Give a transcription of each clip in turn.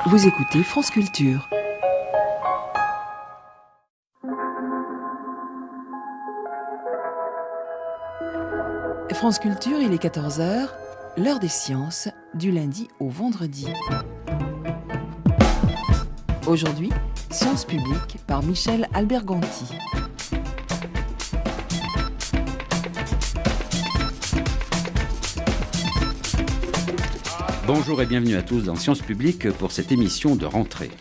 Vous écoutez France Culture. France Culture, il est 14h, l'heure des sciences, du lundi au vendredi. Aujourd'hui, Sciences publiques par Michel Alberganti. Bonjour et bienvenue à tous dans Sciences publiques pour cette émission de rentrée.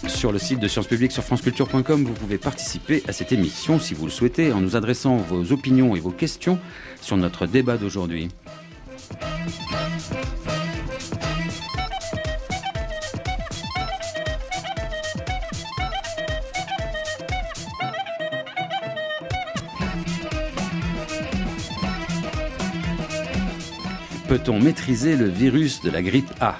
Sur le site de Sciences publiques sur franceculture.com, vous pouvez participer à cette émission si vous le souhaitez en nous adressant vos opinions et vos questions sur notre débat d'aujourd'hui. Peut-on maîtriser le virus de la grippe A ?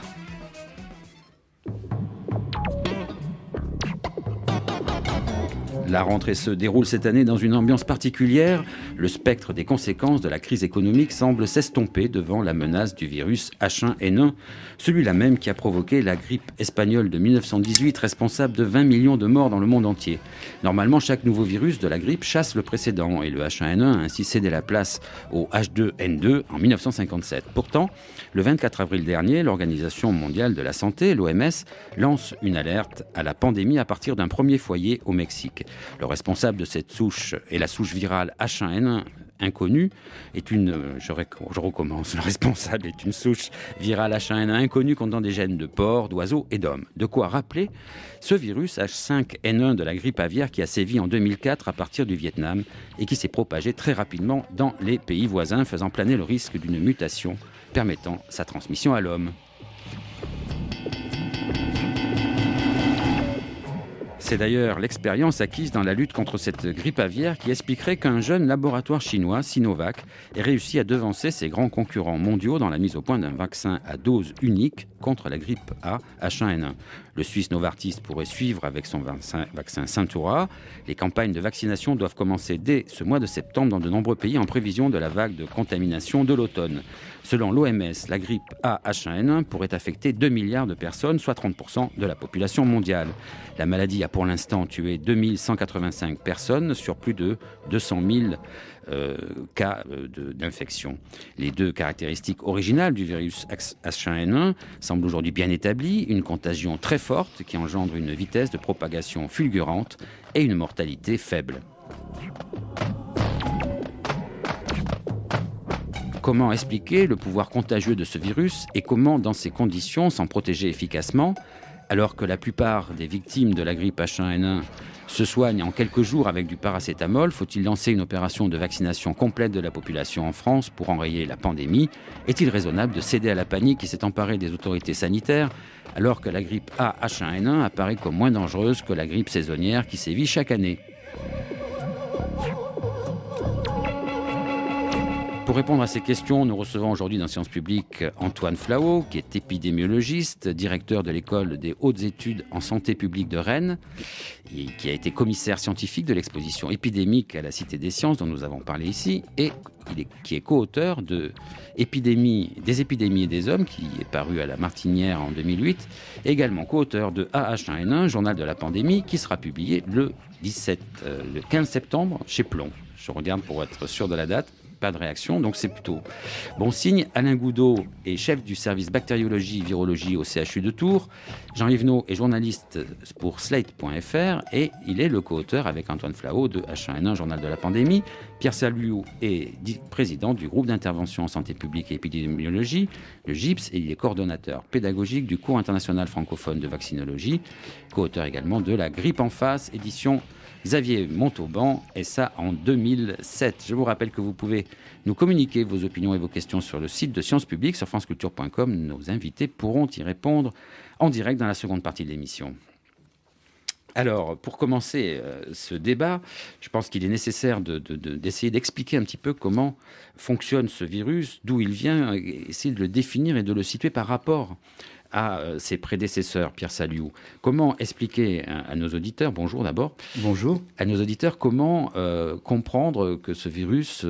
La rentrée se déroule cette année dans une ambiance particulière. Le spectre des conséquences de la crise économique semble s'estomper devant la menace du virus H1N1, celui-là même qui a provoqué la grippe espagnole de 1918, responsable de 20 millions de morts dans le monde entier. Normalement, chaque nouveau virus de la grippe chasse le précédent et le H1N1 a ainsi cédé la place au H2N2 en 1957. Pourtant, le 24 avril dernier, l'Organisation mondiale de la santé, l'OMS, lance une alerte à la pandémie à partir d'un premier foyer au Mexique. Le responsable de cette souche est la souche virale H1N1 inconnue. Le responsable est une souche virale H1N1 inconnue contenant des gènes de porcs, d'oiseaux et d'hommes. De quoi rappeler ce virus H5N1 de la grippe aviaire qui a sévi en 2004 à partir du Vietnam et qui s'est propagé très rapidement dans les pays voisins, faisant planer le risque d'une mutation permettant sa transmission à l'homme. C'est d'ailleurs l'expérience acquise dans la lutte contre cette grippe aviaire qui expliquerait qu'un jeune laboratoire chinois, Sinovac, ait réussi à devancer ses grands concurrents mondiaux dans la mise au point d'un vaccin à dose unique contre la grippe A H1N1. Le Suisse Novartis pourrait suivre avec son vaccin Centura. Les campagnes de vaccination doivent commencer dès ce mois de septembre dans de nombreux pays en prévision de la vague de contamination de l'automne. Selon l'OMS, la grippe A H1N1 pourrait affecter 2 milliards de personnes, soit 30% de la population mondiale. La maladie a pour l'instant tué 2185 personnes sur plus de 200 000 cas d'infection. Les deux caractéristiques originales du virus H1N1 semblent aujourd'hui bien établies, une contagion très forte qui engendre une vitesse de propagation fulgurante et une mortalité faible. Comment expliquer le pouvoir contagieux de ce virus et comment, dans ces conditions, s'en protéger efficacement, alors que la plupart des victimes de la grippe H1N1 se soignent en quelques jours avec du paracétamol? Faut-il lancer une opération de vaccination complète de la population en France pour enrayer la pandémie? Est-il raisonnable de céder à la panique qui s'est emparée des autorités sanitaires alors que la grippe A H1N1 apparaît comme moins dangereuse que la grippe saisonnière qui sévit chaque année? Pour répondre à ces questions, nous recevons aujourd'hui dans Sciences publiques Antoine Flahault, qui est épidémiologiste, directeur de l'école des hautes études en santé publique de Rennes, et qui a été commissaire scientifique de l'exposition épidémique à la Cité des Sciences, dont nous avons parlé ici, et qui est co-auteur de des épidémies et des hommes, qui est paru à la Martinière en 2008, et également co-auteur de AH1N1, journal de la pandémie, qui sera publié le 15 septembre chez Plomb. Je regarde pour être sûr de la date. Pas de réaction, donc c'est plutôt bon signe. Alain Goudot est chef du service bactériologie-virologie au CHU de Tours. Jean Yvenot est journaliste pour Slate.fr et il est le co-auteur avec Antoine Flahault de H1N1, journal de la pandémie. Pierre Saluot est président du groupe d'intervention en santé publique et épidémiologie, le GIPS, et il est coordonnateur pédagogique du cours international francophone de vaccinologie, co-auteur également de La grippe en face, édition Xavier Montauban, et ça en 2007. Je vous rappelle que vous pouvez nous communiquer vos opinions et vos questions sur le site de Sciences publiques, sur franceculture.com. Nos invités pourront y répondre en direct dans la seconde partie de l'émission. Alors, pour commencer ce débat, je pense qu'il est nécessaire d'essayer d'expliquer un petit peu comment fonctionne ce virus, d'où il vient, essayer de le définir et de le situer par rapport à ses prédécesseurs, Pierre Saliou. Comment expliquer à nos auditeurs, bonjour d'abord, Bonjour. à nos auditeurs comment comprendre que ce virus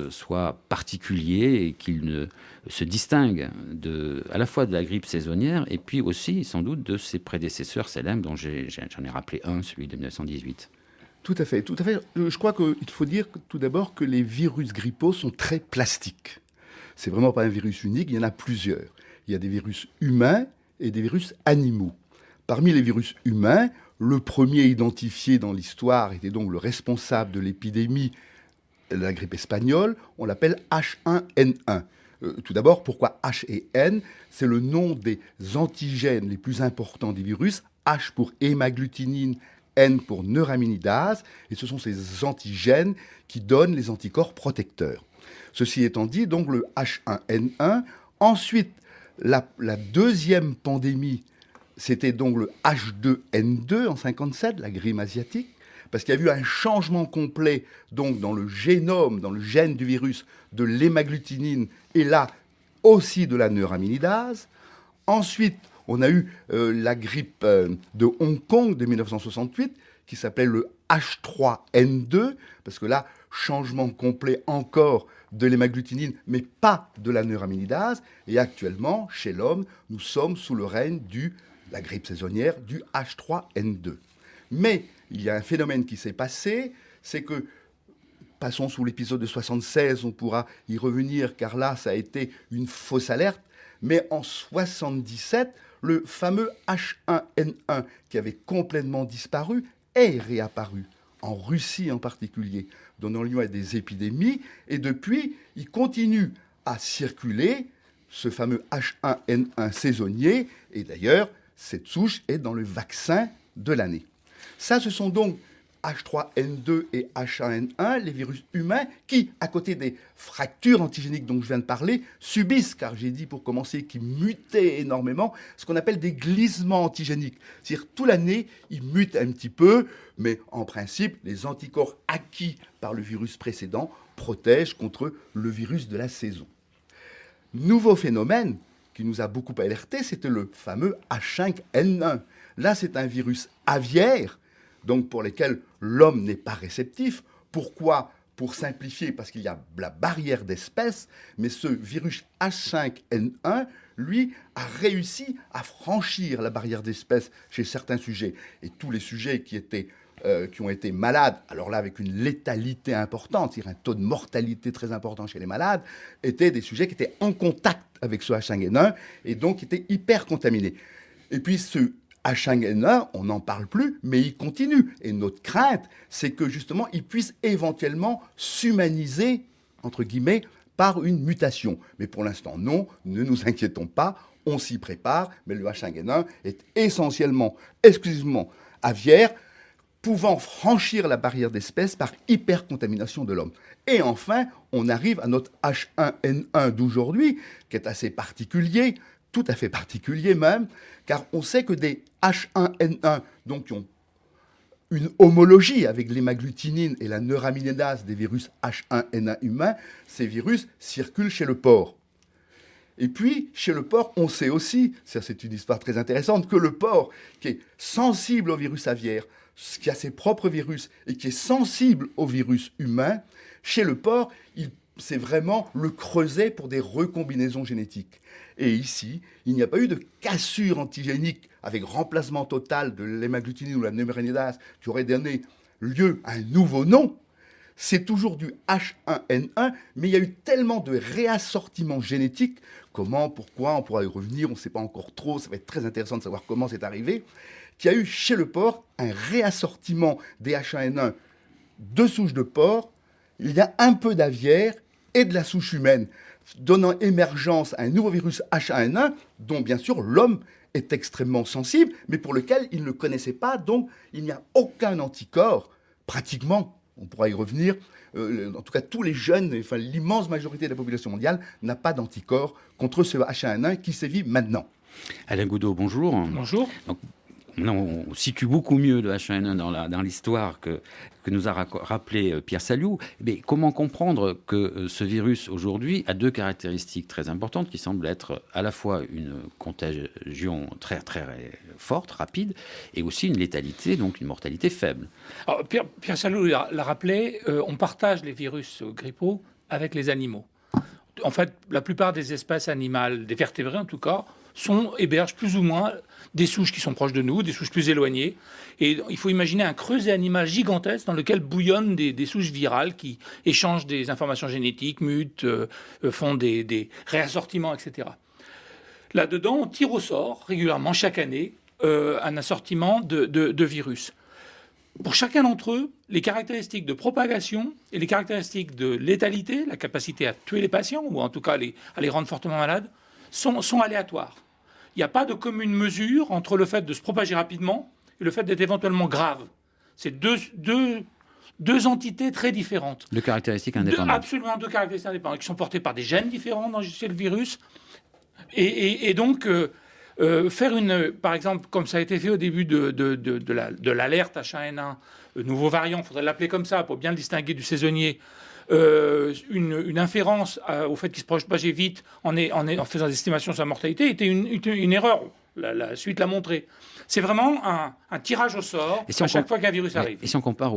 soit particulier et qu'il ne se distingue à la fois de la grippe saisonnière et puis aussi sans doute de ses prédécesseurs célèbres dont j'en ai rappelé un, celui de 1918. Tout à fait, tout à fait. Je crois qu'il faut dire tout d'abord que les virus grippaux sont très plastiques. C'est vraiment pas un virus unique, il y en a plusieurs. Il y a des virus humains et des virus animaux. Parmi les virus humains, le premier identifié dans l'histoire était donc le responsable de l'épidémie de la grippe espagnole, on l'appelle H1N1. Tout d'abord, pourquoi H et N? C'est le nom des antigènes les plus importants des virus, H pour hémagglutinine, N pour neuraminidase, et ce sont ces antigènes qui donnent les anticorps protecteurs. Ceci étant dit, donc le H1N1. Ensuite, la deuxième pandémie, c'était donc le H2N2 en 57, la grippe asiatique, parce qu'il y a eu un changement complet donc dans le génome, dans le gène du virus, de l'hémagglutinine et là aussi de la neuraminidase. Ensuite, on a eu la grippe de Hong Kong de 1968 qui s'appelait le H3N2, parce que là, changement complet encore de l'hémagglutinine, mais pas de la neuraminidase. Et actuellement, chez l'homme, nous sommes sous le règne de la grippe saisonnière du H3N2. Mais il y a un phénomène qui s'est passé, c'est que, passons sous l'épisode de 76, on pourra y revenir, car là, ça a été une fausse alerte, mais en 77, le fameux H1N1, qui avait complètement disparu, est réapparu, en Russie en particulier, donnant lieu à des épidémies, et depuis, il continue à circuler, ce fameux H1N1 saisonnier, et d'ailleurs, cette souche est dans le vaccin de l'année. Ça, ce sont donc H3N2 et H1N1, les virus humains qui, à côté des fractures antigéniques dont je viens de parler, subissent, car j'ai dit pour commencer qu'ils mutaient énormément, ce qu'on appelle des glissements antigéniques. C'est-à-dire toute l'année, ils mutent un petit peu, mais en principe, les anticorps acquis par le virus précédent protègent contre le virus de la saison. Nouveau phénomène qui nous a beaucoup alertés, c'était le fameux H5N1. Là, c'est un virus aviaire, donc pour lesquels l'homme n'est pas réceptif. Pourquoi? Pour simplifier, parce qu'il y a la barrière d'espèce, mais ce virus H5N1, lui, a réussi à franchir la barrière d'espèce chez certains sujets. Et tous les sujets qui ont été malades, alors là avec une létalité importante, c'est-à-dire un taux de mortalité très important chez les malades, étaient des sujets qui étaient en contact avec ce H5N1 et donc qui étaient hyper contaminés. Et puis ce H5N1, on n'en parle plus, mais il continue. Et notre crainte, c'est que justement, il puisse éventuellement s'humaniser, entre guillemets, par une mutation. Mais pour l'instant, non, ne nous inquiétons pas, on s'y prépare, mais le H5N1 est essentiellement, exclusivement aviaire, pouvant franchir la barrière d'espèce par hypercontamination de l'homme. Et enfin, on arrive à notre H1N1 d'aujourd'hui, qui est assez particulier, tout à fait particulier même, car on sait que des H1N1, donc qui ont une homologie avec l'hémagglutinine et la neuraminidase des virus H1N1 humains, ces virus circulent chez le porc. Et puis, chez le porc, on sait aussi, ça c'est une histoire très intéressante, que le porc, qui est sensible au virus aviaire, qui a ses propres virus et qui est sensible au virus humain, chez le porc, c'est vraiment le creuset pour des recombinaisons génétiques. Et ici, il n'y a pas eu de cassure antigénique avec remplacement total de l'hémagglutinine ou la neuraminidase qui aurait donné lieu à un nouveau nom. C'est toujours du H1N1, mais il y a eu tellement de réassortiments génétiques. Comment, pourquoi, on pourra y revenir, on ne sait pas encore trop, ça va être très intéressant de savoir comment c'est arrivé, qu'il y a eu chez le porc un réassortiment des H1N1 de souches de porc. Il y a un peu d'aviaire et de la souche humaine, donnant émergence à un nouveau virus H1N1, dont bien sûr l'homme est extrêmement sensible, mais pour lequel il ne connaissait pas, donc il n'y a aucun anticorps, pratiquement, on pourra y revenir, en tout cas tous les jeunes, enfin l'immense majorité de la population mondiale n'a pas d'anticorps contre ce H1N1 qui sévit maintenant. Alain Goudot, bonjour. Bonjour. Donc, on situe beaucoup mieux le H1N1 dans l'histoire que nous a rappelé Pierre Saliou. Mais comment comprendre que ce virus, aujourd'hui, a deux caractéristiques très importantes qui semblent être à la fois une contagion très, très forte, rapide, et aussi une létalité, donc une mortalité faible. Alors, Pierre Saliou l'a rappelé, on partage les virus grippaux avec les animaux. En fait, la plupart des espèces animales, des vertébrés en tout cas, hébergent plus ou moins des souches qui sont proches de nous, des souches plus éloignées. Et il faut imaginer un creuset animal gigantesque dans lequel bouillonnent des souches virales qui échangent des informations génétiques, mutent, font des réassortiments, etc. Là-dedans, on tire au sort régulièrement, chaque année, un assortiment de virus. Pour chacun d'entre eux, les caractéristiques de propagation et les caractéristiques de létalité, la capacité à tuer les patients, ou en tout cas à les rendre fortement malades, sont aléatoires. Il n'y a pas de commune mesure entre le fait de se propager rapidement et le fait d'être éventuellement grave. C'est deux entités très différentes. Deux caractéristiques indépendantes. Absolument deux caractéristiques indépendantes, qui sont portées par des gènes différents chez le virus. Et donc, faire par exemple, comme ça a été fait au début de l'alerte H1N1, nouveau variant, il faudrait l'appeler comme ça pour bien le distinguer du saisonnier, une inférence au fait qu'il se propageait vite en faisant des estimations sur la mortalité était une erreur. La suite l'a montré. C'est vraiment un tirage au sort à chaque fois qu'un virus arrive. Et si on compare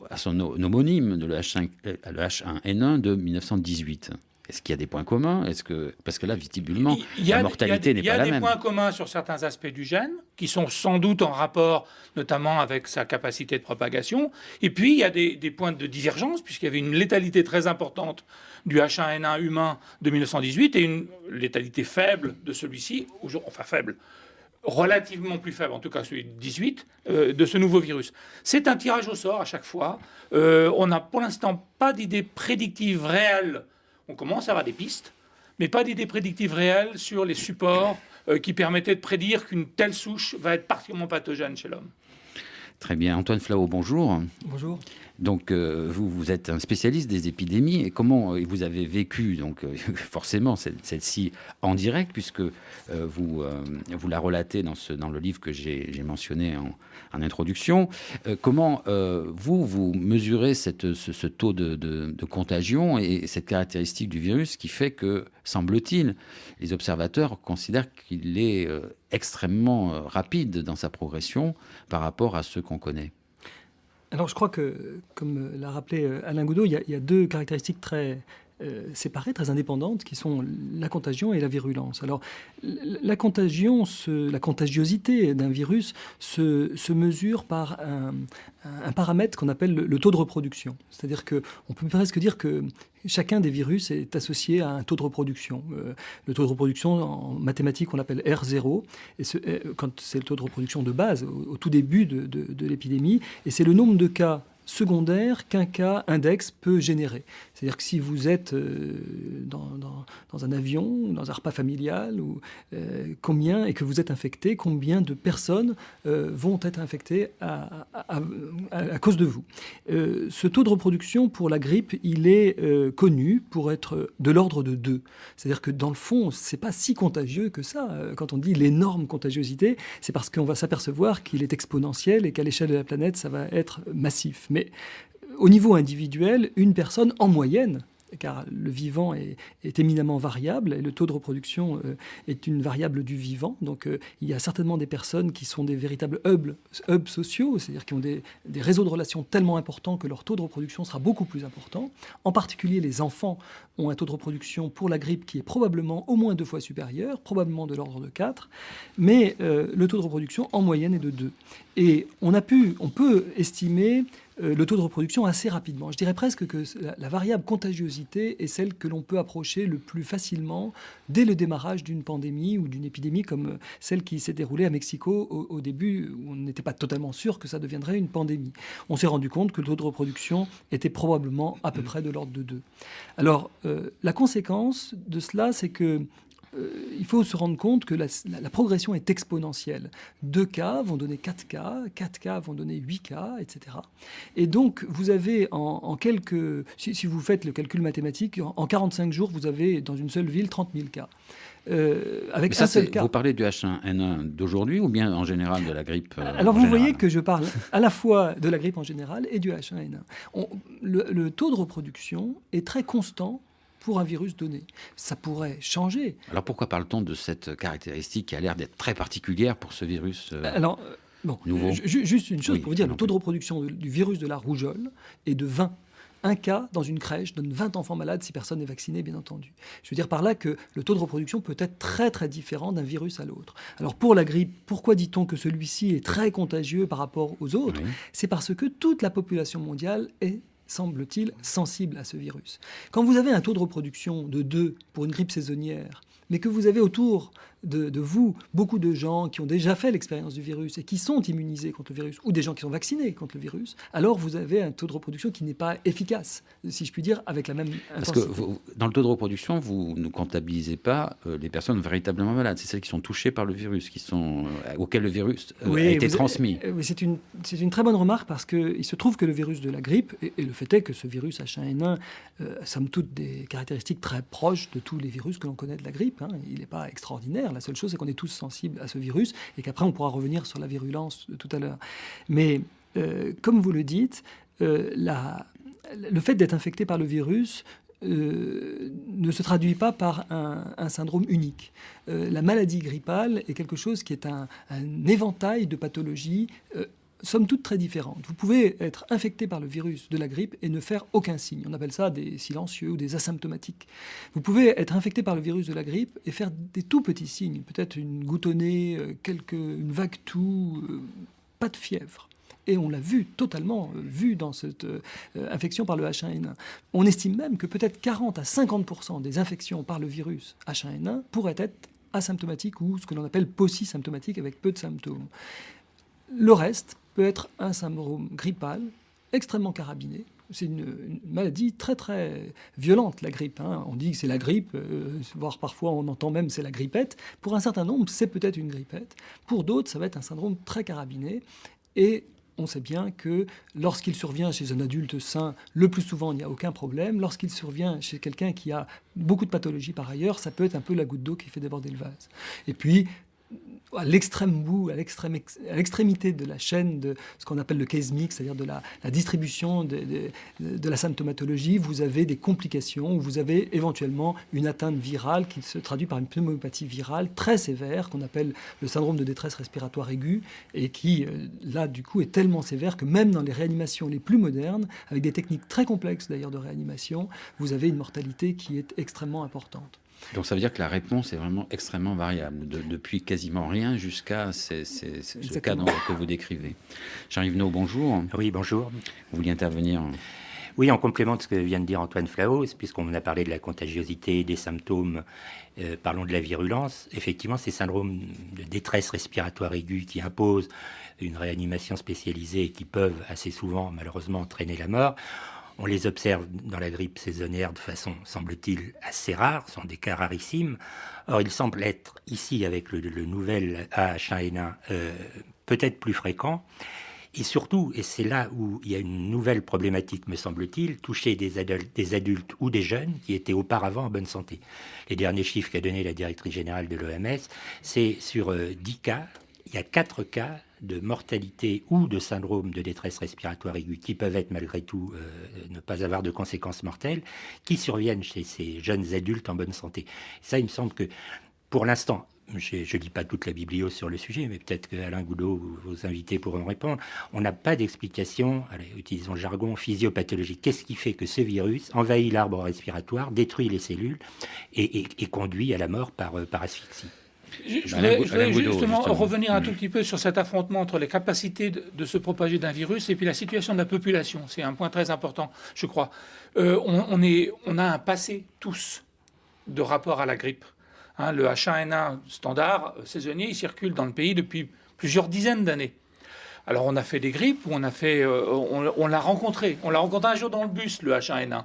à son homonyme, le H1N1 de 1918, est-ce qu'il y a des points communs ? Parce que là, visiblement, la mortalité n'est pas la même. Il y a des points communs sur certains aspects du gène, qui sont sans doute en rapport notamment avec sa capacité de propagation. Et puis, il y a des points de divergence, puisqu'il y avait une létalité très importante du H1N1 humain de 1918 et une létalité faible de celui-ci, enfin faible, relativement plus faible, en tout cas celui de 18, de ce nouveau virus. C'est un tirage au sort à chaque fois. On n'a pour l'instant pas d'idée prédictive réelle. On commence à avoir des pistes, mais pas d'idées prédictives réelles sur les supports qui permettaient de prédire qu'une telle souche va être particulièrement pathogène chez l'homme. Très bien. Antoine Flahault, bonjour. Bonjour. Donc, vous êtes un spécialiste des épidémies. Et comment vous avez vécu, donc, forcément, celle-ci en direct, puisque vous la relatez dans le livre que j'ai mentionné en introduction. Comment vous mesurez ce taux de contagion et cette caractéristique du virus qui fait que, semble-t-il, les observateurs considèrent qu'il est extrêmement rapide dans sa progression par rapport à ceux qu'on connaît? Alors je crois que, comme l'a rappelé Alain Goudot, il y a deux caractéristiques très séparées, très indépendantes, qui sont la contagion et la virulence. Alors la contagion, la contagiosité d'un virus se mesure par un paramètre qu'on appelle le taux de reproduction. C'est-à-dire qu'on peut presque dire que chacun des virus est associé à un taux de reproduction. Le taux de reproduction, en mathématiques, on l'appelle R0, et quand c'est le taux de reproduction de base, au tout début de l'épidémie, et c'est le nombre de cas secondaires qu'un cas index peut générer. C'est-à-dire que si vous êtes dans un avion, dans un repas familial, et que vous êtes infecté, combien de personnes vont être infectées à cause de vous. Ce taux de reproduction pour la grippe, il est connu pour être de l'ordre de 2. C'est-à-dire que dans le fond, c'est pas si contagieux que ça. Quand on dit l'énorme contagiosité, c'est parce qu'on va s'apercevoir qu'il est exponentiel et qu'à l'échelle de la planète, ça va être massif. Mais au niveau individuel, une personne en moyenne, car le vivant est éminemment variable, et le taux de reproduction est une variable du vivant. Donc il y a certainement des personnes qui sont des véritables hubs sociaux, c'est-à-dire qui ont des réseaux de relations tellement importants que leur taux de reproduction sera beaucoup plus important. En particulier, les enfants ont un taux de reproduction pour la grippe qui est probablement au moins 2 fois supérieur, probablement de l'ordre de 4, mais le taux de reproduction en moyenne est de 2. Et on peut estimer le taux de reproduction assez rapidement. Je dirais presque que la variable contagiosité est celle que l'on peut approcher le plus facilement dès le démarrage d'une pandémie ou d'une épidémie comme celle qui s'est déroulée à Mexico au début, où on n'était pas totalement sûr que ça deviendrait une pandémie. On s'est rendu compte que le taux de reproduction était probablement à peu près de l'ordre de 2. Alors, la conséquence de cela, c'est que il faut se rendre compte que la progression est exponentielle. 2 cas vont donner 4 cas, 4 cas vont donner 8 cas, etc. Et donc, vous avez en quelques... Si vous faites le calcul mathématique, en 45 jours, vous avez dans une seule ville 30 000 cas. Avec ça, un seul cas. Vous parlez du H1N1 d'aujourd'hui ou bien en général de la grippe Alors vous voyez que je parle à la fois de la grippe en général et du H1N1. Le taux de reproduction est très constant pour un virus donné. Ça pourrait changer. Alors pourquoi parle-t-on de cette caractéristique qui a l'air d'être très particulière pour ce virus nouveau Juste une chose Oui, pour vous dire, non le taux plus. de reproduction du virus de la rougeole est de 20. Un cas dans une crèche donne 20 enfants malades si personne n'est vacciné, bien entendu. Je veux dire par là que le taux de reproduction peut être très très différent d'un virus à l'autre. Alors pour la grippe, pourquoi dit-on que celui-ci est très contagieux par rapport aux autres ? Oui. C'est parce que toute la population mondiale est, semble-t-il, sensible à ce virus. Quand vous avez un taux de reproduction de 2 pour une grippe saisonnière, mais que vous avez autour de vous beaucoup de gens qui ont déjà fait l'expérience du virus et qui sont immunisés contre le virus, ou des gens qui sont vaccinés contre le virus, alors vous avez un taux de reproduction qui n'est pas efficace, si je puis dire, avec la même Parce intensité. que dans le taux de reproduction, vous ne comptabilisez pas les personnes véritablement malades. C'est celles qui sont touchées par le virus, auxquelles le virus a été transmis. Oui, c'est une très bonne remarque parce qu'il se trouve que le virus de la grippe, et le fait est que ce virus H1N1, somme toute des caractéristiques très proches de tous les virus que l'on connaît de la grippe. Il n'est pas extraordinaire. La seule chose, c'est qu'on est tous sensibles à ce virus et qu'après, on pourra revenir sur la virulence de tout à l'heure. Mais comme vous le dites, le fait d'être infecté par le virus ne se traduit pas par un syndrome unique. La maladie grippale est quelque chose qui est un éventail de pathologies somme toute très différentes. Vous pouvez être infecté par le virus de la grippe et ne faire aucun signe. On appelle ça des silencieux ou des asymptomatiques. Vous pouvez être infecté par le virus de la grippe et faire des tout petits signes, peut-être une goutte au nez, une vague toux, pas de fièvre. Et on l'a totalement vu dans cette infection par le H1N1. On estime même que peut-être 40 à 50% des infections par le virus H1N1 pourraient être asymptomatiques ou ce que l'on appelle paucisymptomatiques avec peu de symptômes. Le reste peut être un syndrome grippal extrêmement carabiné. C'est une maladie très très violente, la grippe. On dit que c'est la grippe, voire parfois on entend même c'est la grippette. Pour un certain nombre, c'est peut-être une grippette. Pour d'autres, ça va être un syndrome très carabiné. Et on sait bien que lorsqu'il survient chez un adulte sain, le plus souvent, il n'y a aucun problème. Lorsqu'il survient chez quelqu'un qui a beaucoup de pathologies par ailleurs, ça peut être un peu la goutte d'eau qui fait déborder le vase. Et puis, à l'extrême bout, à l'extrémité de la chaîne de ce qu'on appelle le case mix, c'est-à-dire de la distribution de la symptomatologie, vous avez des complications, où vous avez éventuellement une atteinte virale qui se traduit par une pneumopathie virale très sévère, qu'on appelle le syndrome de détresse respiratoire aiguë, et qui, là, du coup, est tellement sévère que même dans les réanimations les plus modernes, avec des techniques très complexes d'ailleurs de réanimation, vous avez une mortalité qui est extrêmement importante. Donc ça veut dire que la réponse est vraiment extrêmement variable, depuis quasiment rien jusqu'à ce cas que vous décrivez. Jean-Yves Naud, bonjour. Oui, bonjour. Vous vouliez intervenir ? Oui, en complément de ce que vient de dire Antoine Flahault, puisqu'on a parlé de la contagiosité, des symptômes, parlons de la virulence. Effectivement, ces syndromes de détresse respiratoire aiguë qui imposent une réanimation spécialisée et qui peuvent assez souvent, malheureusement, entraîner la mort, on les observe dans la grippe saisonnière de façon, semble-t-il, assez rare, ce sont des cas rarissimes. Or, il semble être ici, avec le nouvel H1N1, peut-être plus fréquent. Et surtout, et c'est là où il y a une nouvelle problématique, me semble-t-il, toucher des adultes ou des jeunes qui étaient auparavant en bonne santé. Les derniers chiffres qu'a donné la directrice générale de l'OMS, c'est sur 10 cas, il y a 4 cas de mortalité ou de syndrome de détresse respiratoire aiguë qui peuvent être malgré tout ne pas avoir de conséquences mortelles, qui surviennent chez ces jeunes adultes en bonne santé. Ça, il me semble que pour l'instant, je ne lis pas toute la biblio sur le sujet, mais peut-être qu'Alain Goudot ou vos invités pourront répondre. On n'a pas d'explication, allez, utilisons le jargon, physiopathologique. Qu'est-ce qui fait que ce virus envahit l'arbre respiratoire, détruit les cellules et conduit à la mort par asphyxie? Je voudrais justement revenir un tout petit peu sur cet affrontement entre les capacités de se propager d'un virus et puis la situation de la population. C'est un point très important, je crois. On a un passé, tous, de rapport à la grippe. Le H1N1 standard, saisonnier, il circule dans le pays depuis plusieurs dizaines d'années. Alors on a fait des grippes, où on l'a rencontré. On l'a rencontré un jour dans le bus, le H1N1.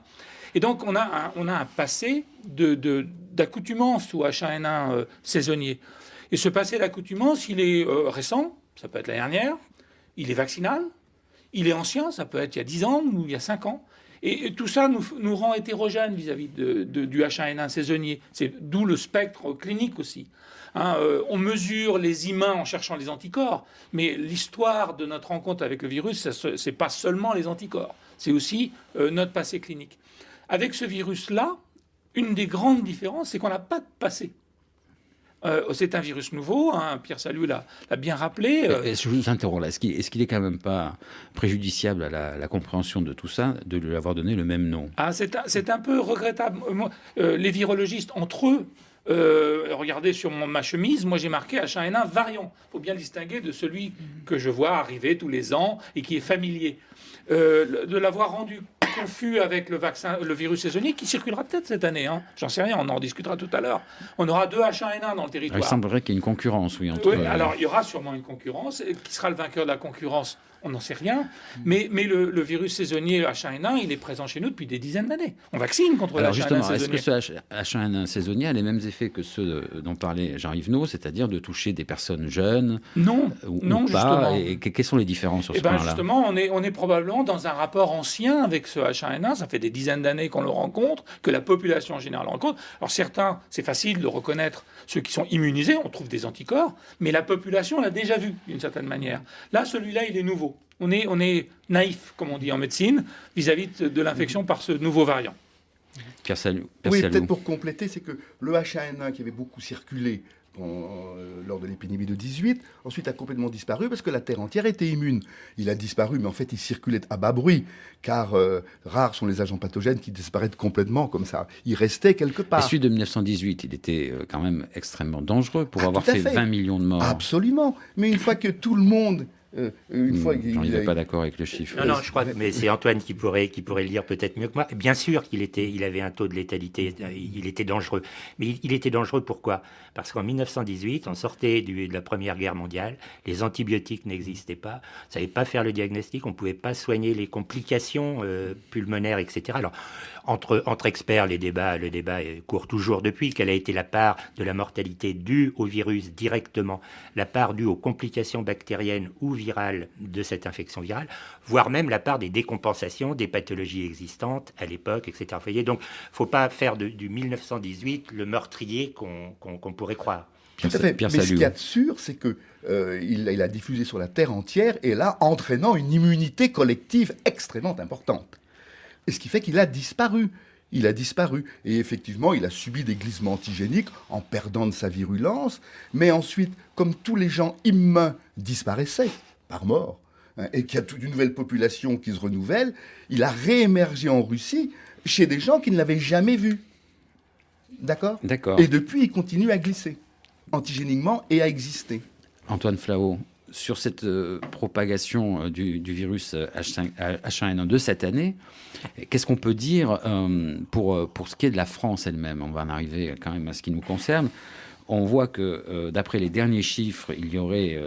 Et donc on a un passé d'accoutumance au H1N1 saisonnier. Et ce passé d'accoutumance, il est récent, ça peut être l'année dernière, il est vaccinal, il est ancien, ça peut être il y a 10 ans ou il y a 5 ans. Et tout ça nous rend hétérogènes vis-à-vis du H1N1 saisonnier. C'est d'où le spectre clinique aussi. On mesure les humains en cherchant les anticorps, mais l'histoire de notre rencontre avec le virus, ce n'est pas seulement les anticorps, c'est aussi notre passé clinique. Avec ce virus-là, une des grandes différences, c'est qu'on n'a pas de passé. C'est un virus nouveau, Pierre Salut l'a bien rappelé. Je vous interromps là. Est-ce qu'il est quand même pas préjudiciable à la compréhension de tout ça de lui avoir donné le même nom? C'est un peu regrettable. Les virologistes, entre eux, regardez sur ma chemise, moi j'ai marqué H1N1 variant. Il faut bien le distinguer de celui que je vois arriver tous les ans et qui est familier. De l'avoir rendu confus avec le virus saisonnier qui circulera peut-être cette année. J'en sais rien, on en discutera tout à l'heure. On aura 2 H1N1 dans le territoire. Il semblerait qu'il y ait une concurrence, oui. Entre... Oui, alors il y aura sûrement une concurrence. Qui sera le vainqueur de la concurrence? On n'en sait rien. Mais le virus saisonnier H1N1, il est présent chez nous depuis des dizaines d'années. On vaccine contre le H1N1 saisonnier. Est-ce que ce H1N1 saisonnier a les mêmes effets que ceux dont parlait Jean Yvenot, c'est-à-dire de toucher des personnes jeunes? Non, ou justement. pas. Et quelles sont les différences sur ce point-là? Justement, on est probablement dans un rapport ancien avec ce H1N1. Ça fait des dizaines d'années qu'on le rencontre, que la population en général rencontre. Alors certains, c'est facile de reconnaître ceux qui sont immunisés, on trouve des anticorps, mais la population l'a déjà vu d'une certaine manière. Là, celui-là, il est nouveau. On est naïf, comme on dit en médecine, vis-à-vis de l'infection par ce nouveau variant. Pierre Salou. Oui, peut-être pour compléter, c'est que le H1N1 qui avait beaucoup circulé lors de l'épidémie de 18, ensuite a complètement disparu parce que la Terre entière était immune. Il a disparu, mais en fait, il circulait à bas bruit, car rares sont les agents pathogènes qui disparaissent complètement comme ça. Il restait quelque part. Et celui de 1918, il était quand même extrêmement dangereux pour avoir fait 20 millions de morts. Absolument. Mais une fois que tout le monde... J'en suis pas d'accord avec le chiffre. Non, je crois que mais c'est Antoine qui pourrait le dire peut-être mieux que moi. Bien sûr il avait un taux de létalité, il était dangereux. Mais il était dangereux pourquoi? Parce qu'en 1918, on sortait de la Première Guerre mondiale, les antibiotiques n'existaient pas, on ne savait pas faire le diagnostic, on ne pouvait pas soigner les complications pulmonaires, etc. Alors, entre experts, le débat court toujours depuis. Quelle a été la part de la mortalité due au virus directement, la part due aux complications bactériennes ou virales de cette infection virale, voire même la part des décompensations des pathologies existantes à l'époque, etc. Vous voyez, donc, il ne faut pas faire du 1918 le meurtrier qu'on pourrait croire. Tout à fait. Mais ce qu'il y a de sûr, c'est qu'il a diffusé sur la Terre entière et là, entraînant une immunité collective extrêmement importante. Et ce qui fait qu'il a disparu. Il a disparu. Et effectivement, il a subi des glissements antigéniques en perdant de sa virulence. Mais ensuite, comme tous les gens immuns disparaissaient par mort, et qu'il y a toute une nouvelle population qui se renouvelle, il a réémergé en Russie chez des gens qui ne l'avaient jamais vu. D'accord ? D'accord. Et depuis, il continue à glisser, antigéniquement, et à exister. Antoine Flahault, sur cette propagation du virus H1N1 de cette année, qu'est-ce qu'on peut dire pour ce qui est de la France elle-même? On va en arriver quand même à ce qui nous concerne. On voit que, d'après les derniers chiffres, il y aurait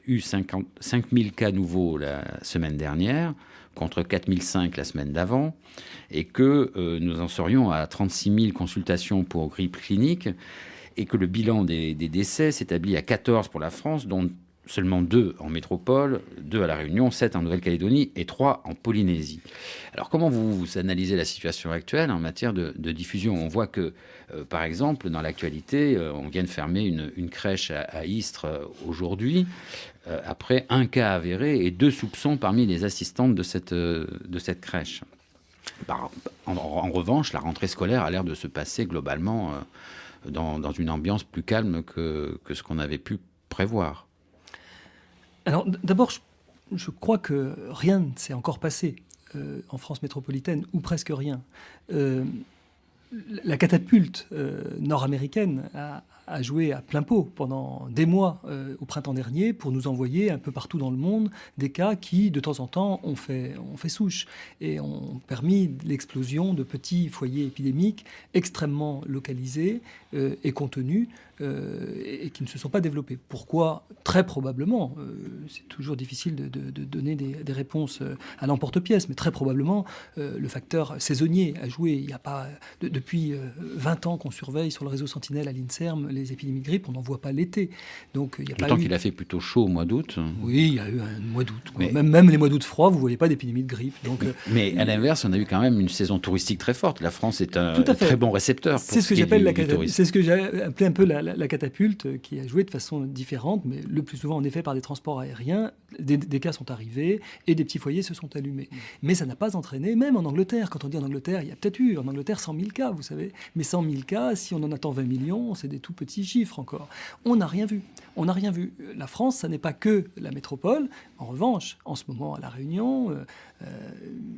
eu 5000 cas nouveaux la semaine dernière, contre 4005 la semaine d'avant, et que nous en serions à 36 000 consultations pour grippe clinique, et que le bilan des décès s'établit à 14 pour la France, dont seulement 2 en métropole, 2 à La Réunion, 7 en Nouvelle-Calédonie et 3 en Polynésie. Alors comment vous analysez la situation actuelle en matière de diffusion? On voit que, par exemple, dans l'actualité, on vient de fermer une crèche à Istres aujourd'hui, après un cas avéré et 2 soupçons parmi les assistantes de cette crèche. En revanche, la rentrée scolaire a l'air de se passer globalement dans une ambiance plus calme que ce qu'on avait pu prévoir. Alors d'abord, je crois que rien ne s'est encore passé en France métropolitaine, ou presque rien. La catapulte nord-américaine a joué à plein pot pendant des mois au printemps dernier pour nous envoyer un peu partout dans le monde des cas qui, de temps en temps, ont fait souche et ont permis l'explosion de petits foyers épidémiques extrêmement localisés et contenus et qui ne se sont pas développés. Pourquoi? Très probablement, c'est toujours difficile de donner des réponses à l'emporte-pièce, mais très probablement, le facteur saisonnier a joué. Il n'y a pas de depuis 20 ans qu'on surveille sur le réseau Sentinelle à l'INSERM les épidémies de grippe, on n'en voit pas l'été. Donc, il y a pas D'autant eu... qu'il a fait plutôt chaud au mois d'août. Oui, il y a eu un mois d'août. Mais- Même les mois d'août froids, vous ne voyez pas d'épidémie de grippe. Donc, Mais à l'inverse, on a eu quand même une saison touristique très forte. La France est un Tout à fait. très bon récepteur pour c'est ce que qui est j'appelle du tourisme. c'est ce que j'ai appelé un peu la catapulte, qui a joué de façon différente, mais le plus souvent en effet par des transports aériens. Des cas sont arrivés et des petits foyers se sont allumés. Mais ça n'a pas entraîné, même en Angleterre. Quand on dit en Angleterre, il y a peut-être eu en Angleterre 100 000 cas, vous savez. Mais 100 000 cas, si on en attend 20 millions, c'est des tout petits chiffres encore. On n'a rien vu. On n'a rien vu. La France, ça n'est pas que la métropole. En revanche, en ce moment à La Réunion,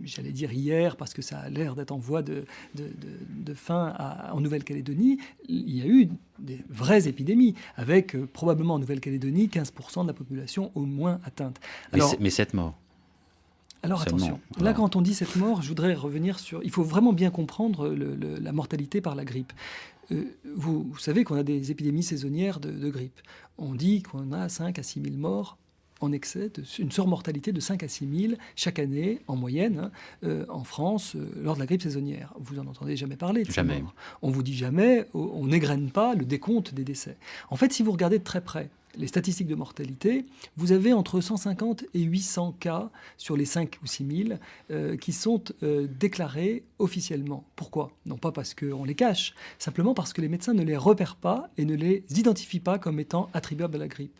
j'allais dire hier, parce que ça a l'air d'être en voie de fin en Nouvelle-Calédonie, il y a eu des vraies épidémies, avec probablement en Nouvelle-Calédonie 15% de la population au moins atteinte. Mais 7 morts. Alors Seulement. attention, là quand on dit cette mort, je voudrais revenir sur... Il faut vraiment bien comprendre la mortalité par la grippe. Vous savez qu'on a des épidémies saisonnières de grippe. On dit qu'on a 5 à 6 000 morts en excès, une surmortalité de 5 à 6 000 chaque année, en moyenne, en France, lors de la grippe saisonnière. Vous n'en entendez jamais parler de ces Jamais. morts. On vous dit jamais, on n'égrène pas le décompte des décès. En fait, si vous regardez de très près les statistiques de mortalité, vous avez entre 150 et 800 cas sur les 5 ou 6 000 qui sont déclarés officiellement. Pourquoi ? Non pas parce qu'on les cache, simplement parce que les médecins ne les repèrent pas et ne les identifient pas comme étant attribuables à la grippe.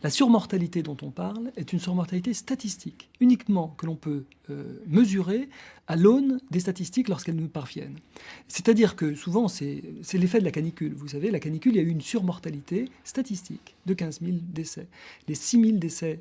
La surmortalité dont on parle est une surmortalité statistique, uniquement que l'on peut mesurer à l'aune des statistiques lorsqu'elles nous parviennent. C'est-à-dire que souvent, c'est l'effet de la canicule. Vous savez, la canicule, il y a eu une surmortalité statistique de 15 000 décès. Les 6 000 décès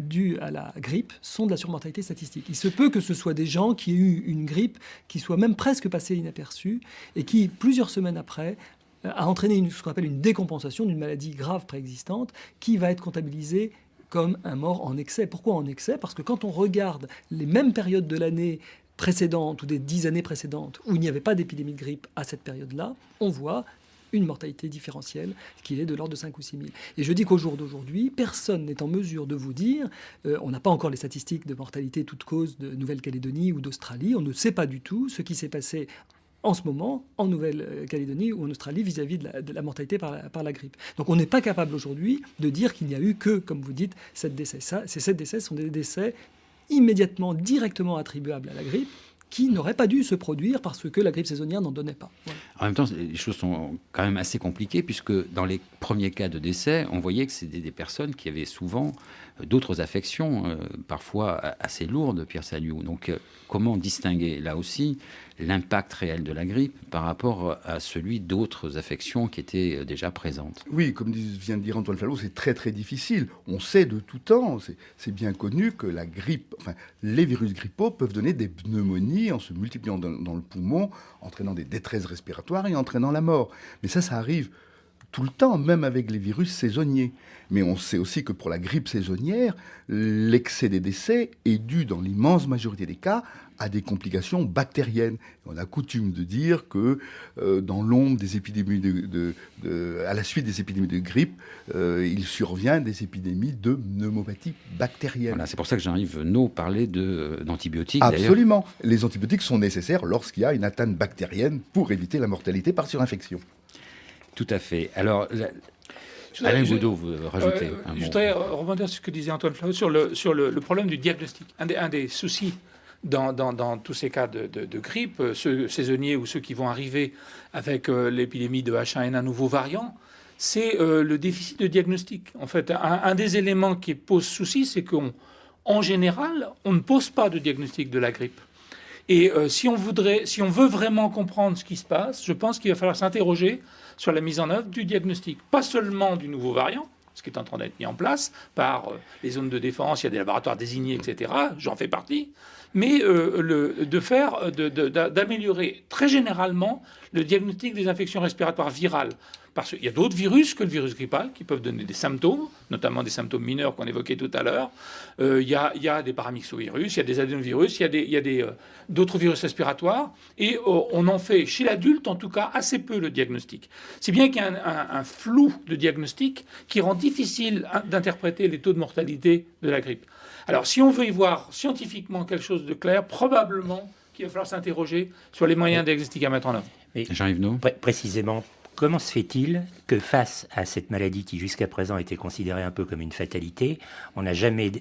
dus à la grippe sont de la surmortalité statistique. Il se peut que ce soit des gens qui aient eu une grippe qui soit même presque passée inaperçue et qui, plusieurs semaines après, a entraîné ce qu'on appelle une décompensation d'une maladie grave préexistante qui va être comptabilisée comme un mort en excès. Pourquoi en excès ? Parce que quand on regarde les mêmes périodes de l'année précédente ou des 10 années précédentes où il n'y avait pas d'épidémie de grippe à cette période-là, on voit une mortalité différentielle qui est de l'ordre de 5 ou 6 000. Et je dis qu'au jour d'aujourd'hui, personne n'est en mesure de vous dire, on n'a pas encore les statistiques de mortalité toute cause de Nouvelle-Calédonie ou d'Australie, on ne sait pas du tout ce qui s'est passé en ce moment en Nouvelle-Calédonie ou en Australie vis-à-vis de la mortalité par la grippe. Donc on n'est pas capable aujourd'hui de dire qu'il n'y a eu que, comme vous dites, 7 décès. Ces 7 décès sont des décès immédiatement, directement attribuables à la grippe, qui n'auraient pas dû se produire parce que la grippe saisonnière n'en donnait pas. Voilà. En même temps, les choses sont quand même assez compliquées, puisque dans les premiers cas de décès, on voyait que c'était des personnes qui avaient souvent d'autres affections, parfois assez lourdes, Pierre Saliou. Donc, comment distinguer, là aussi, l'impact réel de la grippe par rapport à celui d'autres affections qui étaient déjà présentes ? Oui, comme vient de dire Antoine Flalot, c'est très très difficile. On sait de tout temps, c'est bien connu que la grippe, les virus grippaux peuvent donner des pneumonies en se multipliant dans le poumon, entraînant des détresses respiratoires et entraînant la mort. Mais ça arrive tout le temps, même avec les virus saisonniers. Mais on sait aussi que pour la grippe saisonnière, l'excès des décès est dû, dans l'immense majorité des cas, à des complications bactériennes. On a coutume de dire que dans l'ombre des épidémies à la suite des épidémies de grippe, il survient des épidémies de pneumopathie bactérienne. Voilà, c'est pour ça que Jean-Yves Venot parlait d'antibiotiques. Absolument. Les antibiotiques sont nécessaires lorsqu'il y a une atteinte bactérienne pour éviter la mortalité par surinfection. Tout à fait. Alors, Alain Goudot veut rajouter un mot. Je voudrais rebondir sur ce que disait Antoine Flavio sur le problème du diagnostic. Un des soucis dans tous ces cas de grippe, ceux saisonniers ou ceux qui vont arriver avec l'épidémie de H1N1 nouveau variant, c'est le déficit de diagnostic. En fait, un des éléments qui pose souci, c'est qu'en général, on ne pose pas de diagnostic de la grippe. Et si on veut vraiment comprendre ce qui se passe, je pense qu'il va falloir s'interroger sur la mise en œuvre du diagnostic, pas seulement du nouveau variant, ce qui est en train d'être mis en place par les zones de défense, il y a des laboratoires désignés, etc., j'en fais partie, mais d'améliorer très généralement le diagnostic des infections respiratoires virales. Parce qu'il y a d'autres virus que le virus grippal qui peuvent donner des symptômes, notamment des symptômes mineurs qu'on évoquait tout à l'heure. Il y a des paramyxovirus, il y a des adénovirus, il y a d'autres virus respiratoires. Et on en fait, chez l'adulte en tout cas, assez peu le diagnostic. C'est bien qu'il y a un flou de diagnostic qui rend difficile d'interpréter les taux de mortalité de la grippe. Alors, si on veut y voir scientifiquement quelque chose de clair, probablement qu'il va falloir s'interroger sur les moyens diagnostiques à mettre en œuvre. Et Jean-Yves Naud. précisément, comment se fait-il que face à cette maladie qui jusqu'à présent était considérée un peu comme une fatalité, on n'a jamais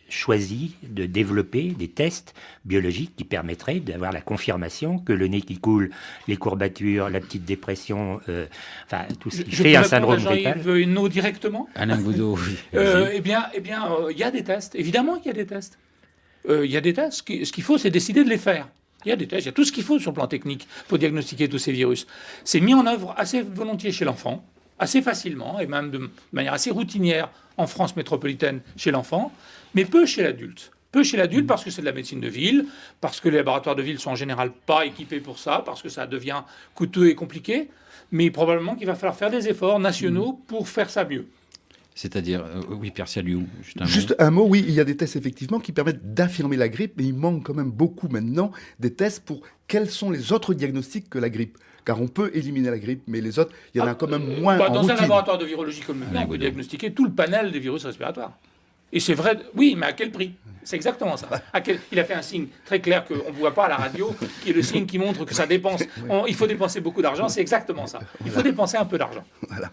choisi de développer des tests biologiques qui permettraient d'avoir la confirmation que le nez qui coule, les courbatures, la petite dépression, enfin tout ce qui fait un syndrome grippal. Jean-Yves Naud directement. Alain Goudot, oui. Eh bien, il y a des tests. Évidemment qu'il y a des tests. Il y a des tests. Ce qu'il faut, c'est décider de les faire. Il y a des tests, il y a tout ce qu'il faut sur le plan technique pour diagnostiquer tous ces virus. C'est mis en œuvre assez volontiers chez l'enfant, assez facilement, et même de manière assez routinière en France métropolitaine chez l'enfant, mais peu chez l'adulte. Peu chez l'adulte parce que c'est de la médecine de ville, parce que les laboratoires de ville sont en général pas équipés pour ça, parce que ça devient coûteux et compliqué, mais probablement qu'il va falloir faire des efforts nationaux pour faire ça mieux. C'est-à-dire, oui, Pierre Saliou, juste un mot, oui, il y a des tests effectivement qui permettent d'affirmer la grippe, mais il manque quand même beaucoup maintenant des tests pour quels sont les autres diagnostics que la grippe. Car on peut éliminer la grippe, mais les autres, il y en a quand même moins en Dans routine. un laboratoire de virologie comme le mien, on peut diagnostiquer tout le panel des virus respiratoires. Et c'est vrai, oui, mais à quel prix? C'est exactement ça. Il a fait un signe très clair qu'on ne voit pas à la radio, qui est le signe qui montre que ça dépense. Il faut dépenser beaucoup d'argent, c'est exactement ça. Il faut dépenser un peu d'argent. Voilà.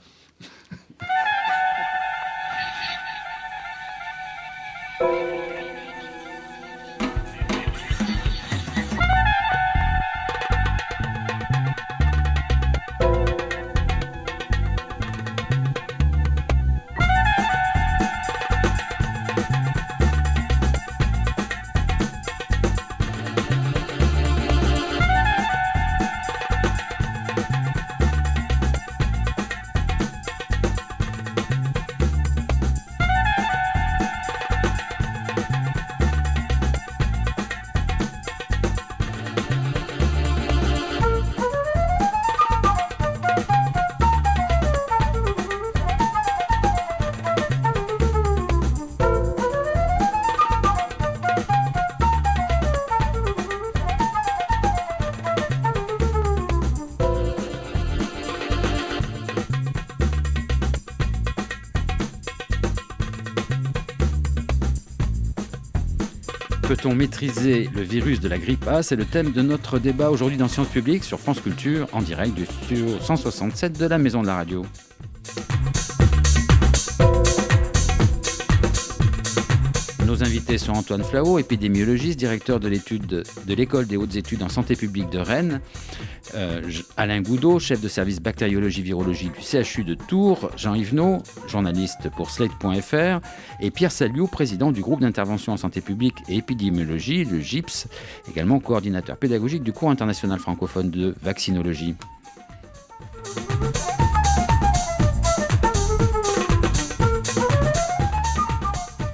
Peut-on maîtriser le virus de la grippe A? C'est le thème de notre débat aujourd'hui dans Sciences Publiques sur France Culture, en direct du studio 167 de la Maison de la Radio. Nos invités sont Antoine Flahault, épidémiologiste, directeur de l'école des hautes études en santé publique de Rennes, Alain Goudot, chef de service bactériologie-virologie du CHU de Tours, Jean-Yves Naud, journaliste pour Slate.fr, et Pierre Saliou, président du groupe d'intervention en santé publique et épidémiologie, le GIPS, également coordinateur pédagogique du cours international francophone de vaccinologie.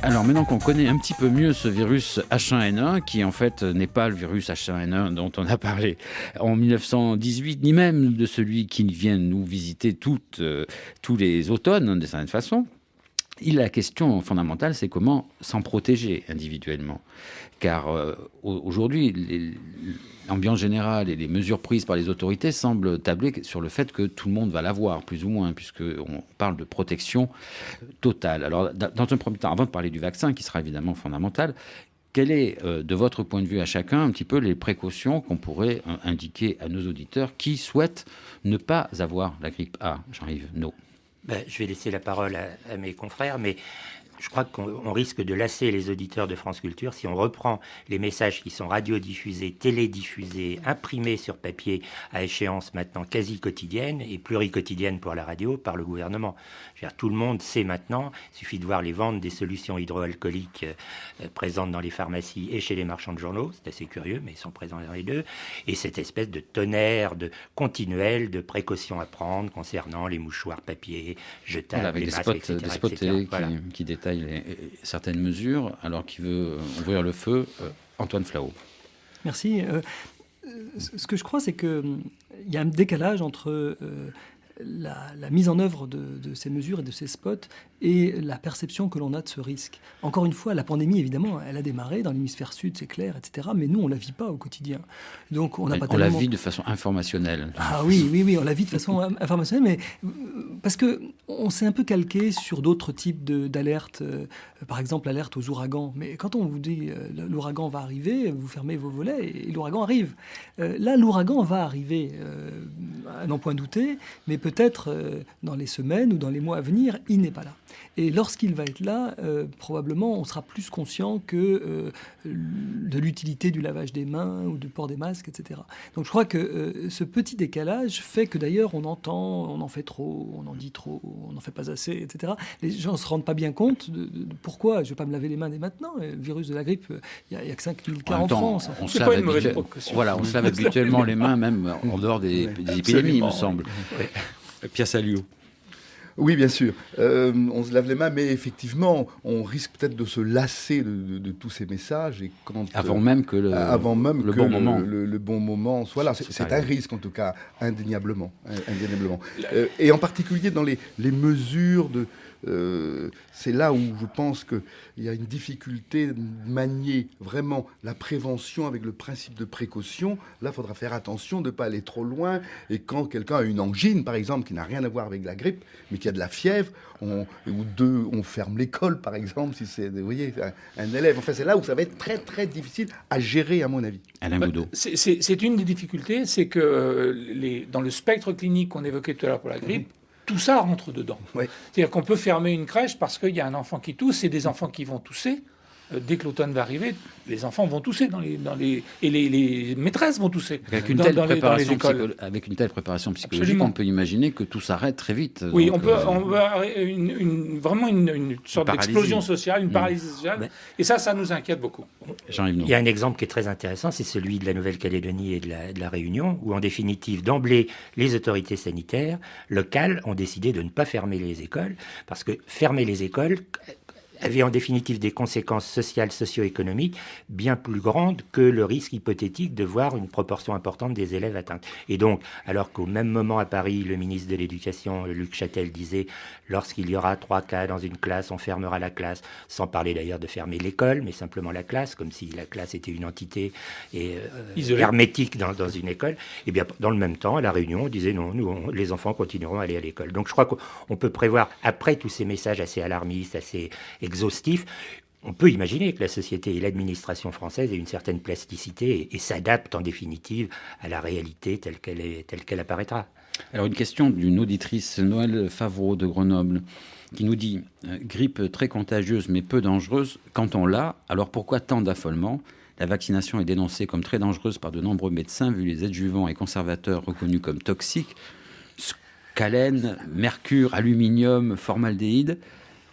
Alors maintenant qu'on connaît un petit peu mieux ce virus H1N1, qui en fait n'est pas le virus H1N1 dont on a parlé en 1918, ni même de celui qui vient nous visiter tous les automnes, d'une certaine façon, la question fondamentale, c'est comment s'en protéger individuellement. Car aujourd'hui, l'ambiance générale et les mesures prises par les autorités semblent tabler sur le fait que tout le monde va l'avoir, plus ou moins, puisqu'on parle de protection totale. Alors, dans un premier temps, avant de parler du vaccin, qui sera évidemment fondamental, quel est, de votre point de vue à chacun, un petit peu les précautions qu'on pourrait indiquer à nos auditeurs qui souhaitent ne pas avoir la grippe A? Jean-Yves Naud. Je vais laisser la parole à mes confrères, mais je crois qu'on risque de lasser les auditeurs de France Culture si on reprend les messages qui sont radiodiffusés, télédiffusés, imprimés sur papier à échéance maintenant quasi quotidienne et pluriquotidienne pour la radio par le gouvernement. Je veux dire, tout le monde sait maintenant, il suffit de voir les ventes des solutions hydroalcooliques présentes dans les pharmacies et chez les marchands de journaux, c'est assez curieux, mais ils sont présents dans les deux, et cette espèce de tonnerre de continuel de précautions à prendre concernant les mouchoirs papier, jetables, avec les des masques, spots, etc. des spots télé Voilà. qui détaillent certaines mesures, alors qu'il veut ouvrir le feu. Antoine Flahault. Merci. Ce que je crois, c'est qu'il y a un décalage entre la mise en œuvre de ces mesures et de ces spots et la perception que l'on a de ce risque. Encore une fois, la pandémie, évidemment, elle a démarré dans l'hémisphère sud, c'est clair, etc. Mais nous, on ne la vit pas au quotidien. Donc, on n'a pas la vit de façon informationnelle. Ah oui, on la vit de façon informationnelle, mais parce qu'on s'est un peu calqué sur d'autres types d'alertes, par exemple l'alerte aux ouragans. Mais quand on vous dit l'ouragan va arriver, vous fermez vos volets et l'ouragan arrive. Là, l'ouragan va arriver, à n'en point douter, mais peut-être dans les semaines ou dans les mois à venir, il n'est pas là. Et lorsqu'il va être là, probablement, on sera plus conscient que de l'utilité du lavage des mains ou du port des masques, etc. Donc je crois que ce petit décalage fait que d'ailleurs on entend, on en fait trop, on en dit trop, on n'en fait pas assez, etc. Les gens ne se rendent pas bien compte de pourquoi je ne vais pas me laver les mains dès maintenant. Le virus de la grippe, il n'y a que 5000 cas en France. On C'est pas une mauvaise précaution. Voilà, on se lave habituellement les mains, même en dehors des épidémies, il me semble. Pierre Saliou. Oui, bien sûr. On se lave les mains, mais effectivement, on risque peut-être de se lasser de tous ces messages. Et avant même que le bon moment soit là. C'est un risque, en tout cas, indéniablement. Et en particulier dans les mesures de... c'est là où je pense qu'il y a une difficulté de manier vraiment la prévention avec le principe de précaution. Là, il faudra faire attention de ne pas aller trop loin. Et quand quelqu'un a une angine, par exemple, qui n'a rien à voir avec la grippe, mais qui a de la fièvre, on ferme l'école, par exemple, si c'est, vous voyez, un élève. Enfin, c'est là où ça va être très, très difficile à gérer, à mon avis. Alain Goudot. C'est une des difficultés, c'est que dans le spectre clinique qu'on évoquait tout à l'heure pour la grippe, tout ça rentre dedans. Oui. C'est-à-dire qu'on peut fermer une crèche parce qu'il y a un enfant qui tousse et des enfants qui vont tousser. Dès que l'automne va arriver, les enfants vont tousser et les maîtresses vont tousser avec dans les écoles. Avec une telle préparation psychologique, Absolument. On peut imaginer que tout s'arrête très vite. Oui, donc, on peut avoir vraiment une sorte d'explosion sociale, une paralysie sociale. Ouais. Et ça nous inquiète beaucoup. Jean-Yves Naud. Il y a un exemple qui est très intéressant, c'est celui de la Nouvelle-Calédonie et de la Réunion, où en définitive, d'emblée, les autorités sanitaires locales ont décidé de ne pas fermer les écoles, parce que fermer les écoles avait en définitive des conséquences sociales, socio-économiques bien plus grandes que le risque hypothétique de voir une proportion importante des élèves atteints. Et donc, alors qu'au même moment à Paris, le ministre de l'Éducation, Luc Châtel, disait « lorsqu'il y aura 3 cas dans une classe, on fermera la classe », sans parler d'ailleurs de fermer l'école, mais simplement la classe, comme si la classe était une entité hermétique dans une école. Et bien, dans le même temps, à La Réunion, on disait « non, les enfants continueront à aller à l'école ». Donc je crois qu'on peut prévoir, après tous ces messages assez alarmistes, assez exhaustif, on peut imaginer que la société et l'administration française aient une certaine plasticité et s'adaptent en définitive à la réalité telle qu'elle apparaîtra. Alors une question d'une auditrice, Noël Favreau de Grenoble, qui nous dit « grippe très contagieuse mais peu dangereuse, quand on l'a, alors pourquoi tant d'affolement ? La vaccination est dénoncée comme très dangereuse par de nombreux médecins, vu les adjuvants et conservateurs reconnus comme toxiques, scalène, mercure, aluminium, formaldéhyde.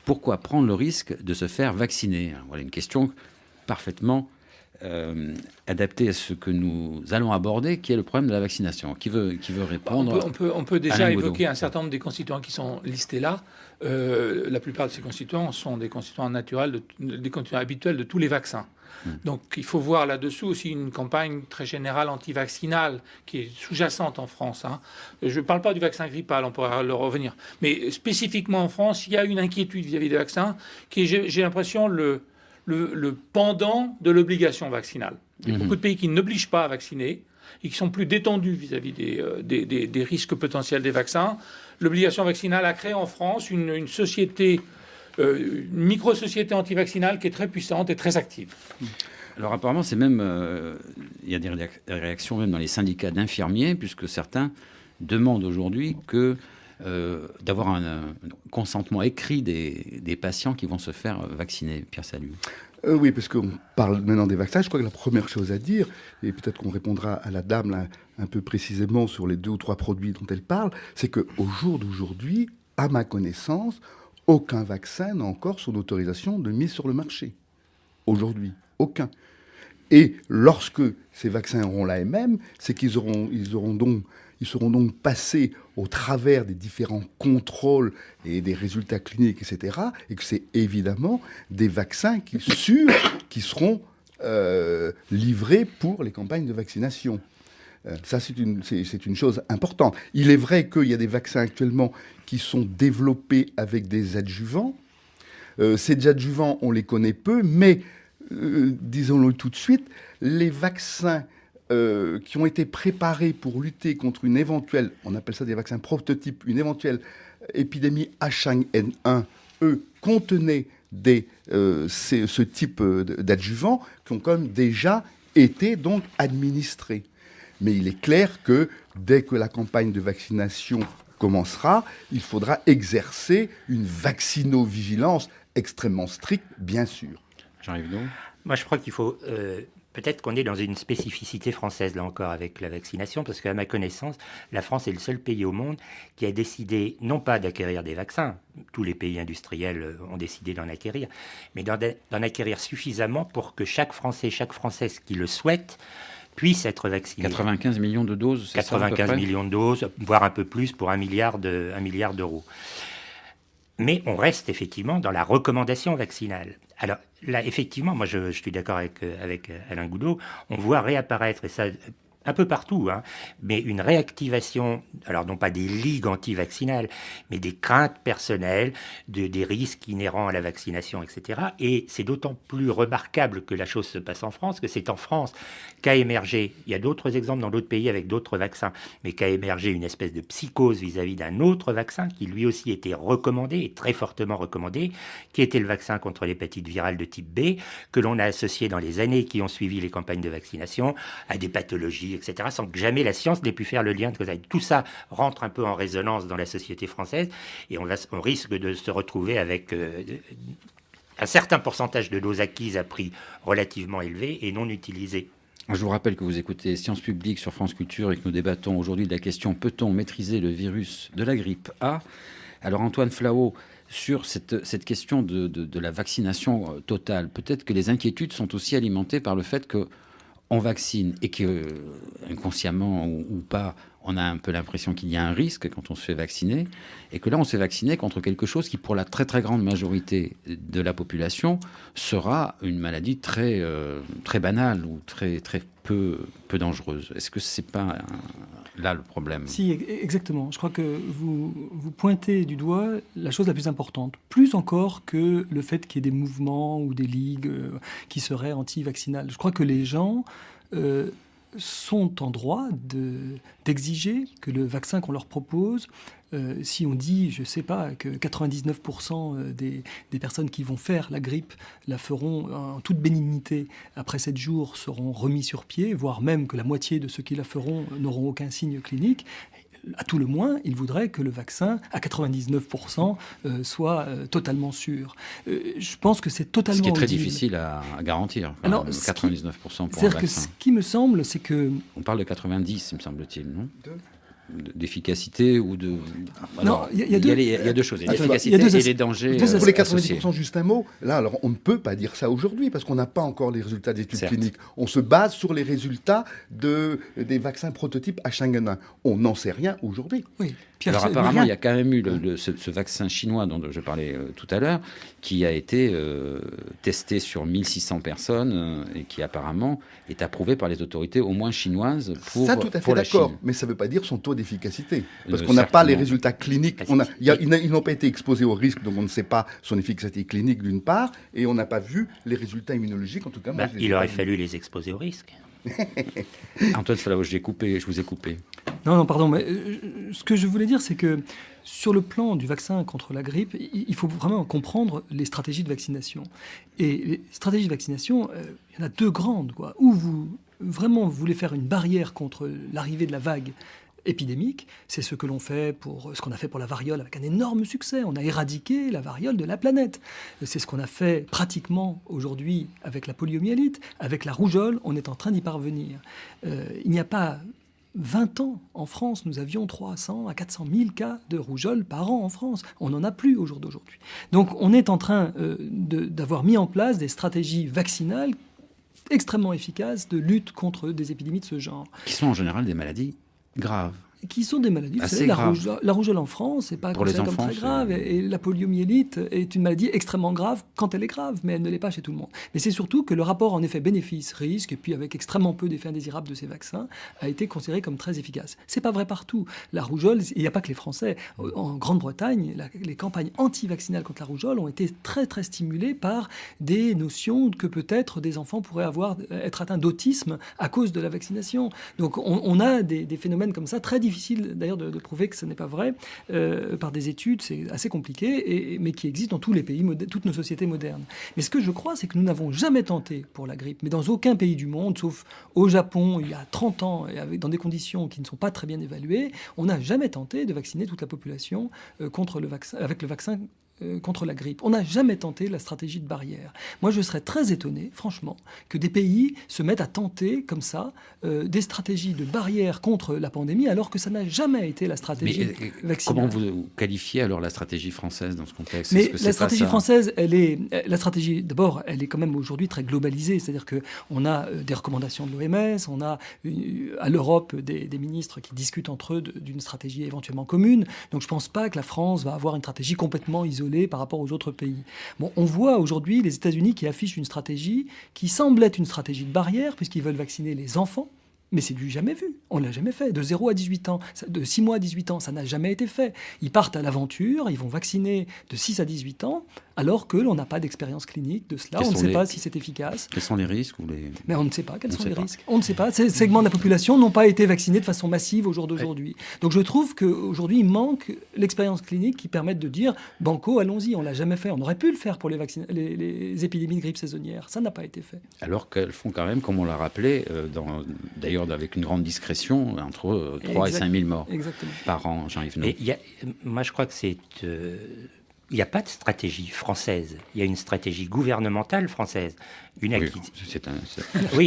Pourquoi prendre le risque de se faire vacciner ?» Voilà une question parfaitement adaptée à ce que nous allons aborder, qui est le problème de la vaccination. Qui veut répondre? On peut déjà évoquer un certain nombre des constituants qui sont listés là. La plupart de ces constituants sont des constituants naturels, des constituants habituels de tous les vaccins. Donc il faut voir là-dessous aussi une campagne très générale anti-vaccinale qui est sous-jacente en France. Je ne parle pas du vaccin grippal, on pourra le revenir. Mais spécifiquement en France, il y a une inquiétude vis-à-vis des vaccins qui est, j'ai l'impression, le pendant de l'obligation vaccinale. Il y a beaucoup de pays qui n'obligent pas à vacciner et qui sont plus détendus vis-à-vis des risques potentiels des vaccins. L'obligation vaccinale a créé en France une société... une micro-société anti-vaccinale qui est très puissante et très active. Alors apparemment, c'est même... il y a des réactions même dans les syndicats d'infirmiers, puisque certains demandent aujourd'hui d'avoir un consentement écrit des patients qui vont se faire vacciner. Pierre Saliou. Oui, parce qu'on parle maintenant des vaccins. Je crois que la première chose à dire, et peut-être qu'on répondra à la dame là, un peu précisément sur les 2 ou 3 produits dont elle parle, c'est qu'au jour d'aujourd'hui, à ma connaissance, aucun vaccin n'a encore son autorisation de mise sur le marché. Aujourd'hui, aucun. Et lorsque ces vaccins auront l'AMM, c'est qu'ils seront donc passés au travers des différents contrôles et des résultats cliniques, etc. Et que c'est évidemment des vaccins qui seront livrés pour les campagnes de vaccination. Ça, c'est une chose importante. Il est vrai qu'il y a des vaccins actuellement qui sont développés avec des adjuvants. Ces adjuvants, on les connaît peu, mais disons-le tout de suite, les vaccins qui ont été préparés pour lutter contre une éventuelle, on appelle ça des vaccins prototypes, une éventuelle épidémie H5N1, eux, contenaient ce type d'adjuvants qui ont quand même déjà été donc administrés. Mais il est clair que dès que la campagne de vaccination commencera, il faudra exercer une vaccinovigilance extrêmement stricte, bien sûr. Jean-Yves Daud. Moi, je crois qu'il faut... peut-être qu'on est dans une spécificité française, là encore, avec la vaccination, parce qu'à ma connaissance, la France est le seul pays au monde qui a décidé, non pas d'acquérir des vaccins, tous les pays industriels ont décidé d'en acquérir, mais d'en acquérir suffisamment pour que chaque Français, chaque Française qui le souhaite, puisse être vacciné. 95 millions de doses, c'est 95 ça, millions de doses, voire un peu plus pour 1 milliard d'euros. Mais on reste effectivement dans la recommandation vaccinale. Alors là, effectivement, moi je suis d'accord avec Alain Goudot, on voit réapparaître, et ça un peu partout, mais une réactivation, alors non pas des ligues anti-vaccinales, mais des craintes personnelles, des risques inhérents à la vaccination, etc. Et c'est d'autant plus remarquable que la chose se passe en France, que c'est en France qu'a émergé, il y a d'autres exemples dans d'autres pays avec d'autres vaccins, mais qu'a émergé une espèce de psychose vis-à-vis d'un autre vaccin qui lui aussi était recommandé, et très fortement recommandé, qui était le vaccin contre l'hépatite virale de type B, que l'on a associé dans les années qui ont suivi les campagnes de vaccination à des pathologies, etc., sans que jamais la science n'ait pu faire le lien. Tout ça rentre un peu en résonance dans la société française, et on risque de se retrouver avec un certain pourcentage de doses acquises à prix relativement élevé et non utilisées. Je vous rappelle que vous écoutez Sciences Publiques sur France Culture et que nous débattons aujourd'hui de la question « Peut-on maîtriser le virus de la grippe A ?» Alors Antoine Flahault, sur cette question de la vaccination totale, peut-être que les inquiétudes sont aussi alimentées par le fait qu'on vaccine et que, inconsciemment ou pas, on a un peu l'impression qu'il y a un risque quand on se fait vacciner, et que là, on se fait vacciner contre quelque chose qui, pour la très très grande majorité de la population, sera une maladie très, très banale ou très, très peu dangereuse. Est-ce que c'est pas là le problème ? Si, exactement. Je crois que vous pointez du doigt la chose la plus importante, plus encore que le fait qu'il y ait des mouvements ou des ligues qui seraient anti-vaccinales. Je crois que les gens sont en droit d'exiger que le vaccin qu'on leur propose, si on dit, je ne sais pas, que 99% des personnes qui vont faire la grippe la feront en toute bénignité, après 7 jours seront remis sur pied, voire même que la moitié de ceux qui la feront n'auront aucun signe clinique, à tout le moins, il voudrait que le vaccin, à 99%, soit totalement sûr. Je pense que c'est totalement... Ce qui est très audible. difficile à garantir. Enfin, Alors, 99% pour un c'est-à-dire vaccin. que ce qui me semble, c'est que... On parle de 90, me semble-t-il, non ? D'efficacité ou de... Non, il y a deux choses. Il y a Attends, l'efficacité il y a deux et les dangers Pour les associés. 90%, juste un mot. Là, alors, on ne peut pas dire ça aujourd'hui parce qu'on n'a pas encore les résultats d'études Certes. cliniques. On se base sur les résultats des vaccins prototypes H5N1. On n'en sait rien aujourd'hui. Oui. Pierre, Alors c'est apparemment, rien. il y a quand même eu ce vaccin chinois dont je parlais tout à l'heure, qui a été testé sur 1600 personnes et qui apparemment est approuvé par les autorités au moins chinoises pour Ça, tout à fait pour la d'accord. Chine. Mais ça ne veut pas dire son taux d'efficacité. Parce qu'on n'a pas les certainement. résultats cliniques. Ils n'ont pas été exposés au risque, donc on ne sait pas son efficacité clinique d'une part, et on n'a pas vu les résultats immunologiques. En tout cas, moi, je les ai Il pas aurait vus. fallu les exposer au risque. Antoine Flahault, je vous ai coupé. Non, pardon, mais ce que je voulais dire, c'est que sur le plan du vaccin contre la grippe, il faut vraiment comprendre les stratégies de vaccination. Et les stratégies de vaccination, il y en a deux grandes, quoi. Où vous voulez faire une barrière contre l'arrivée de la vague épidémique, c'est ce que l'on fait ce qu'on a fait pour la variole avec un énorme succès. On a éradiqué la variole de la planète. C'est ce qu'on a fait pratiquement aujourd'hui avec la poliomyélite, avec la rougeole. On est en train d'y parvenir. Il n'y a pas 20 ans, en France, nous avions 300 à 400 000 cas de rougeole par an en France. On n'en a plus au jour d'aujourd'hui. Donc on est en train d'avoir mis en place des stratégies vaccinales extrêmement efficaces de lutte contre des épidémies de ce genre. Qui sont en général des maladies graves. qui sont des maladies. Vous Assez savez, graves. la rougeole en France, c'est pas Pour les considéré comme enfants, très grave. Et la poliomyélite est une maladie extrêmement grave quand elle est grave, mais elle ne l'est pas chez tout le monde. Mais c'est surtout que le rapport en effet bénéfice-risque, et puis avec extrêmement peu d'effets indésirables de ces vaccins, a été considéré comme très efficace. C'est pas vrai partout. La rougeole, il n'y a pas que les Français. En Grande-Bretagne, les campagnes anti-vaccinales contre la rougeole ont été très très stimulées par des notions que peut-être des enfants pourraient être atteints d'autisme à cause de la vaccination. Donc on a des phénomènes comme ça, très difficiles d'ailleurs de prouver que ce n'est pas vrai par des études, c'est assez compliqué, mais qui existent dans tous les pays, toutes nos sociétés modernes. Mais ce que je crois, c'est que nous n'avons jamais tenté pour la grippe, mais dans aucun pays du monde, sauf au Japon il y a 30 ans, et dans des conditions qui ne sont pas très bien évaluées, on n'a jamais tenté de vacciner toute la population avec le vaccin contre la grippe. On n'a jamais tenté la stratégie de barrière. Moi, je serais très étonné, franchement, que des pays se mettent à tenter, comme ça, des stratégies de barrière contre la pandémie, alors que ça n'a jamais été la stratégie vaccinale. Comment vous qualifiez alors la stratégie française dans ce contexte? Mais la stratégie française, d'abord, elle est quand même aujourd'hui très globalisée. C'est-à-dire qu'on a des recommandations de l'OMS, on a à l'Europe des ministres qui discutent entre eux d'une stratégie éventuellement commune. Donc je ne pense pas que la France va avoir une stratégie complètement isolée par rapport aux autres pays. Bon, on voit aujourd'hui les États-Unis qui affichent une stratégie qui semble être une stratégie de barrière, puisqu'ils veulent vacciner les enfants. Mais c'est du jamais vu. On ne l'a jamais fait. De 0 à 18 ans, de 6 mois à 18 ans, ça n'a jamais été fait. Ils partent à l'aventure, ils vont vacciner de 6 à 18 ans, alors que l'on n'a pas d'expérience clinique de cela. On ne sait pas si c'est efficace. Quels sont les risques Mais on ne sait pas quels sont les risques. On ne sait pas. Ces segments de la population n'ont pas été vaccinés de façon massive au jour d'aujourd'hui. Donc je trouve qu'aujourd'hui, il manque l'expérience clinique qui permette de dire « banco, allons-y ». On ne l'a jamais fait. On aurait pu le faire pour les épidémies de grippe saisonnière. Ça n'a pas été fait. Alors qu'elles font quand même, comme on l'a rappelé, d'ailleurs avec une grande discrétion, entre 3 et 5 000 morts par an, Jean-Yves Naud. Moi, je crois que c'est... Il n'y a pas de stratégie française. Il y a une stratégie gouvernementale française. Oui,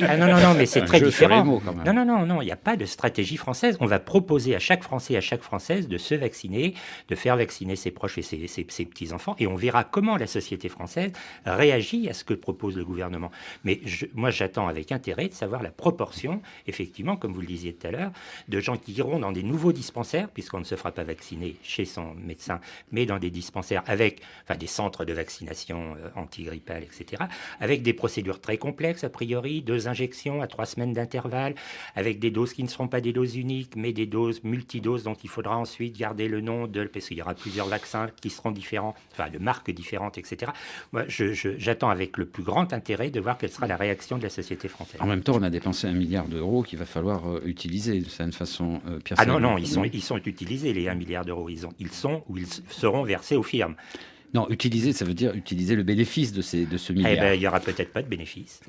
non, mais c'est très différent. Non, il n'y a pas de stratégie française. On va proposer à chaque Français et à chaque Française de se vacciner, de faire vacciner ses proches et ses petits-enfants, et on verra comment la société française réagit à ce que propose le gouvernement. Mais moi, j'attends avec intérêt de savoir la proportion, effectivement, comme vous le disiez tout à l'heure, de gens qui iront dans des nouveaux dispensaires, puisqu'on ne se fera pas vacciner chez son médecin, mais dans des dispensaires avec des centres de vaccination antigrippale, etc., avec des procédures très complexes, a priori, 2 injections à 3 semaines d'intervalle, avec des doses qui ne seront pas des doses uniques, mais des doses multidoses, donc il faudra ensuite garder le nom parce qu'il y aura plusieurs vaccins qui seront différents, de marques différentes, etc. Moi, j'attends avec le plus grand intérêt de voir quelle sera la réaction de la société française. En même temps, on a dépensé 1 milliard d'euros qu'il va falloir utiliser de certaine façon, Pierre. Non, ils sont utilisés, les 1 milliard d'euros. Ils seront versés aux firmes. Non, utiliser, ça veut dire utiliser le bénéfice de ce milliard. Il n'y aura peut-être pas de bénéfice.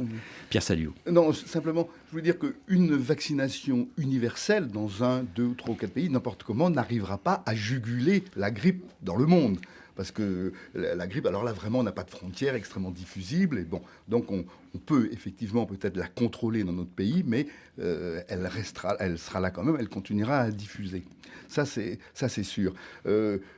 Pierre Saliou. Non, simplement, je veux dire qu'une vaccination universelle dans 1, 2 ou 3 ou 4 pays, n'importe comment, n'arrivera pas à juguler la grippe dans le monde. Parce que la grippe, alors là, vraiment, on n'a pas de frontières extrêmement diffusibles. Et bon, donc on peut effectivement peut-être la contrôler dans notre pays, mais elle sera là quand même, elle continuera à diffuser. Ça, c'est sûr.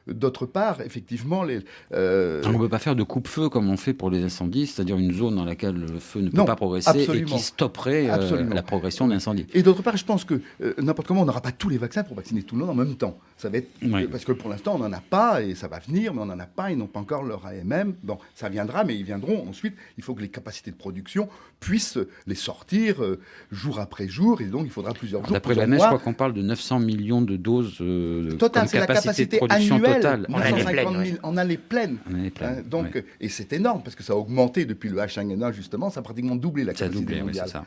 D'autre part, effectivement... on ne peut pas faire de coupe-feu comme on fait pour les incendies, c'est-à-dire une zone dans laquelle le feu ne peut pas progresser et qui stopperait la progression de l'incendie. Et d'autre part, je pense que n'importe comment, on n'aura pas tous les vaccins pour vacciner tout le monde en même temps. Ça va être... Parce que pour l'instant, on n'en a pas, et ça va venir, mais on n'en a pas, ils n'ont pas encore leur AMM. Bon, ça viendra, mais ils viendront ensuite. Il faut que les capacités de production puissent les sortir jour après jour, et donc il faudra plusieurs jours. D'après l'ANES, je crois qu'on parle de 900 millions de doses total, c'est la capacité de production annuelle, totale. 950 000, on a les pleines. Donc, et c'est énorme, parce que ça a augmenté depuis le H1N1, justement, ça a pratiquement doublé la capacité mondiale. Ça.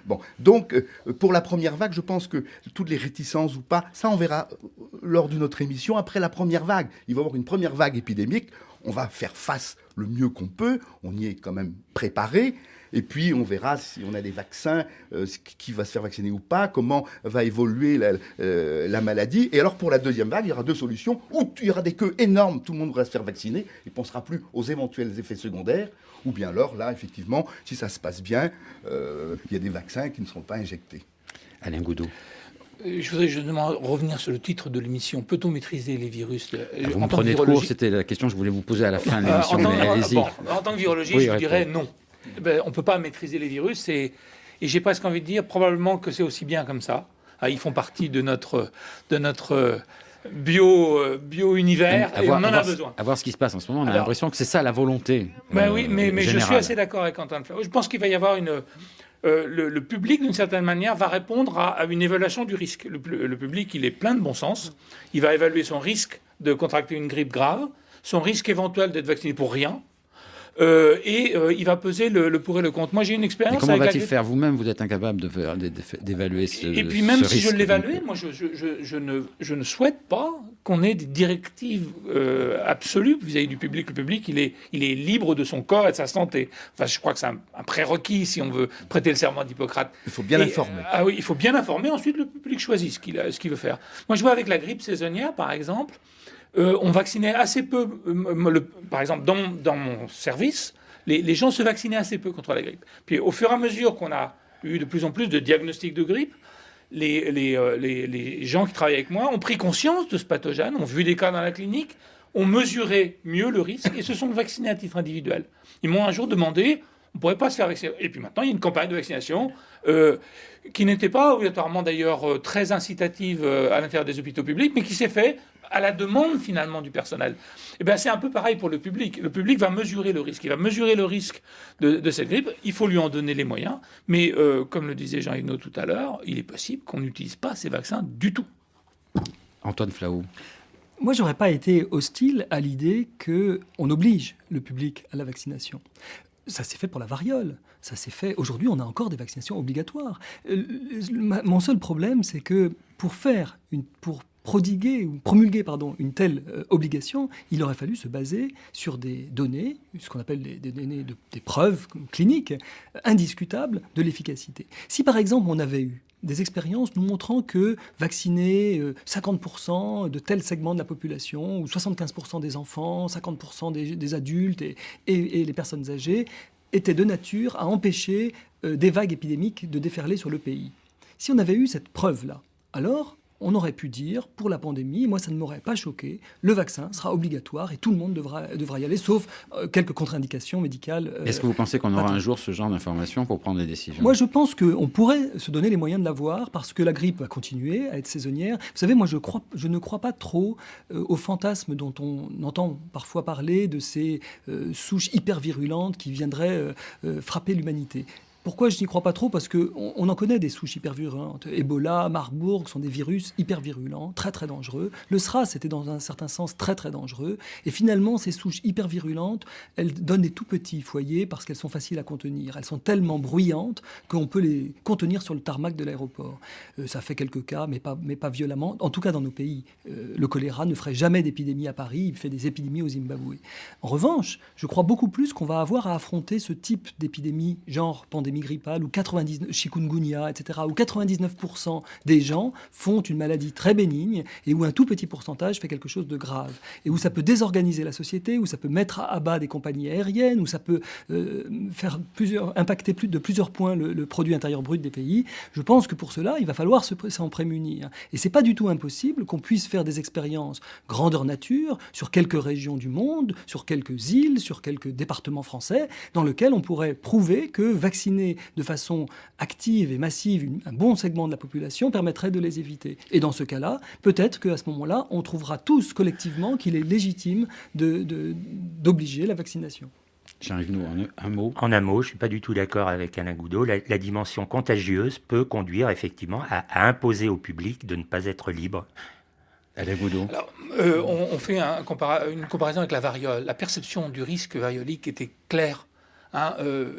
Bon, donc, pour la première vague, je pense que toutes les réticences ou pas, ça on verra lors d'une autre émission. Après la première vague, il va y avoir une première vague épidémique, on va faire face le mieux qu'on peut, on y est quand même préparé. Et puis, on verra si on a des vaccins, qui va se faire vacciner ou pas, comment va évoluer la maladie. Et alors, pour la deuxième vague, il y aura 2 solutions. Ou il y aura des queues énormes, tout le monde va se faire vacciner, et on ne pensera plus aux éventuels effets secondaires. Ou bien alors, là, effectivement, si ça se passe bien, il y a des vaccins qui ne seront pas injectés. Alain Goudot. Je voudrais justement revenir sur le titre de l'émission. Peut-on maîtriser les virus vous me prenez de court, c'était la question que je voulais vous poser à la fin de l'émission. En tant que virologiste, je dirais non. On ne peut pas maîtriser les virus, et j'ai presque envie de dire probablement que c'est aussi bien comme ça. Ils font partie de notre bio-univers et on en a besoin. À voir ce qui se passe en ce moment, on a l'impression que c'est ça la volonté. Oui, mais je suis assez d'accord avec Antoine Flahault. Je pense qu'il va y avoir le public, d'une certaine manière, va répondre à une évaluation du risque. Le public, il est plein de bon sens. Il va évaluer son risque de contracter une grippe grave, son risque éventuel d'être vacciné pour rien. Il va peser le pour et le contre. Moi, j'ai une expérience. Mais comment va-t-il faire vous-même? Vous êtes incapable d'évaluer ce risque. Et puis même si je l'évaluais, moi, je ne souhaite pas qu'on ait des directives absolues vis-à-vis du public. Le public, il est libre de son corps et de sa santé. Enfin, je crois que c'est un prérequis si on veut prêter le serment d'Hippocrate. Il faut bien informer. Oui, il faut bien informer. Ensuite, le public choisit ce qu'il veut faire. Moi, je vois avec la grippe saisonnière, par exemple. On vaccinait assez peu, par exemple dans mon service, les gens se vaccinaient assez peu contre la grippe. Puis au fur et à mesure qu'on a eu de plus en plus de diagnostics de grippe, les gens qui travaillent avec moi ont pris conscience de ce pathogène, ont vu des cas dans la clinique, ont mesuré mieux le risque et se sont vaccinés à titre individuel. Ils m'ont un jour demandé, on ne pourrait pas se faire vacciner. Et puis maintenant, il y a une campagne de vaccination qui n'était pas obligatoirement d'ailleurs très incitative à l'intérieur des hôpitaux publics, mais qui s'est fait à la demande finalement du personnel. Et bien c'est un peu pareil pour le public. Le public va mesurer le risque. Il va mesurer le risque de cette grippe. Il faut lui en donner les moyens. Mais comme le disait Jean-Yves tout à l'heure, il est possible qu'on n'utilise pas ces vaccins du tout. Antoine Flahault. Moi, j'aurais pas été hostile à l'idée qu'on oblige le public à la vaccination. Ça s'est fait pour la variole. Ça s'est fait. Aujourd'hui, on a encore des vaccinations obligatoires. Mon seul problème, c'est que pour promulguer une telle obligation, il aurait fallu se baser sur des données, ce qu'on appelle des données, des preuves cliniques indiscutables de l'efficacité. Si par exemple on avait eu des expériences nous montrant que vacciner 50% de tel segment de la population, ou 75% des enfants, 50% des adultes et les personnes âgées, était de nature à empêcher des vagues épidémiques de déferler sur le pays. Si on avait eu cette preuve-là, alors on aurait pu dire, pour la pandémie, moi ça ne m'aurait pas choqué, le vaccin sera obligatoire et tout le monde devra y aller, sauf quelques contre-indications médicales. Est-ce que vous pensez qu'on aura un jour ce genre d'informations pour prendre des décisions? Moi je pense qu'on pourrait se donner les moyens de l'avoir, parce que la grippe va continuer à être saisonnière. Vous savez, moi je ne crois pas trop au fantasme dont on entend parfois parler, de ces souches hyper virulentes qui viendraient frapper l'humanité. Pourquoi je n'y crois pas trop? Parce qu'on en connaît des souches hyper virulentes. Ebola, Marburg sont des virus hyper virulents, très très dangereux. Le SRAS était dans un certain sens très très dangereux. Et finalement, ces souches hyper virulentes, elles donnent des tout petits foyers parce qu'elles sont faciles à contenir. Elles sont tellement bruyantes qu'on peut les contenir sur le tarmac de l'aéroport. Ça fait quelques cas, mais pas violemment. En tout cas, dans nos pays, le choléra ne ferait jamais d'épidémie à Paris. Il fait des épidémies au Zimbabwe. En revanche, je crois beaucoup plus qu'on va avoir à affronter ce type d'épidémie, genre pandémie grippale ou chikungunya, etc., où 99% des gens font une maladie très bénigne et où un tout petit pourcentage fait quelque chose de grave. Et où ça peut désorganiser la société, où ça peut mettre à bas des compagnies aériennes, où ça peut impacter de plusieurs points le produit intérieur brut des pays. Je pense que pour cela, il va falloir s'en prémunir. Et c'est pas du tout impossible qu'on puisse faire des expériences grandeur nature sur quelques régions du monde, sur quelques îles, sur quelques départements français, dans lesquels on pourrait prouver que vacciner de façon active et massive un bon segment de la population permettrait de les éviter. Et dans ce cas-là, peut-être qu'à ce moment-là, on trouvera tous collectivement qu'il est légitime d'obliger la vaccination. Jean-Yves, un mot. En un mot, je ne suis pas du tout d'accord avec Alain Goudot. La dimension contagieuse peut conduire effectivement à imposer au public de ne pas être libre. Alain Goudot. Alors, on fait une comparaison avec la variole. La perception du risque variolique était claire.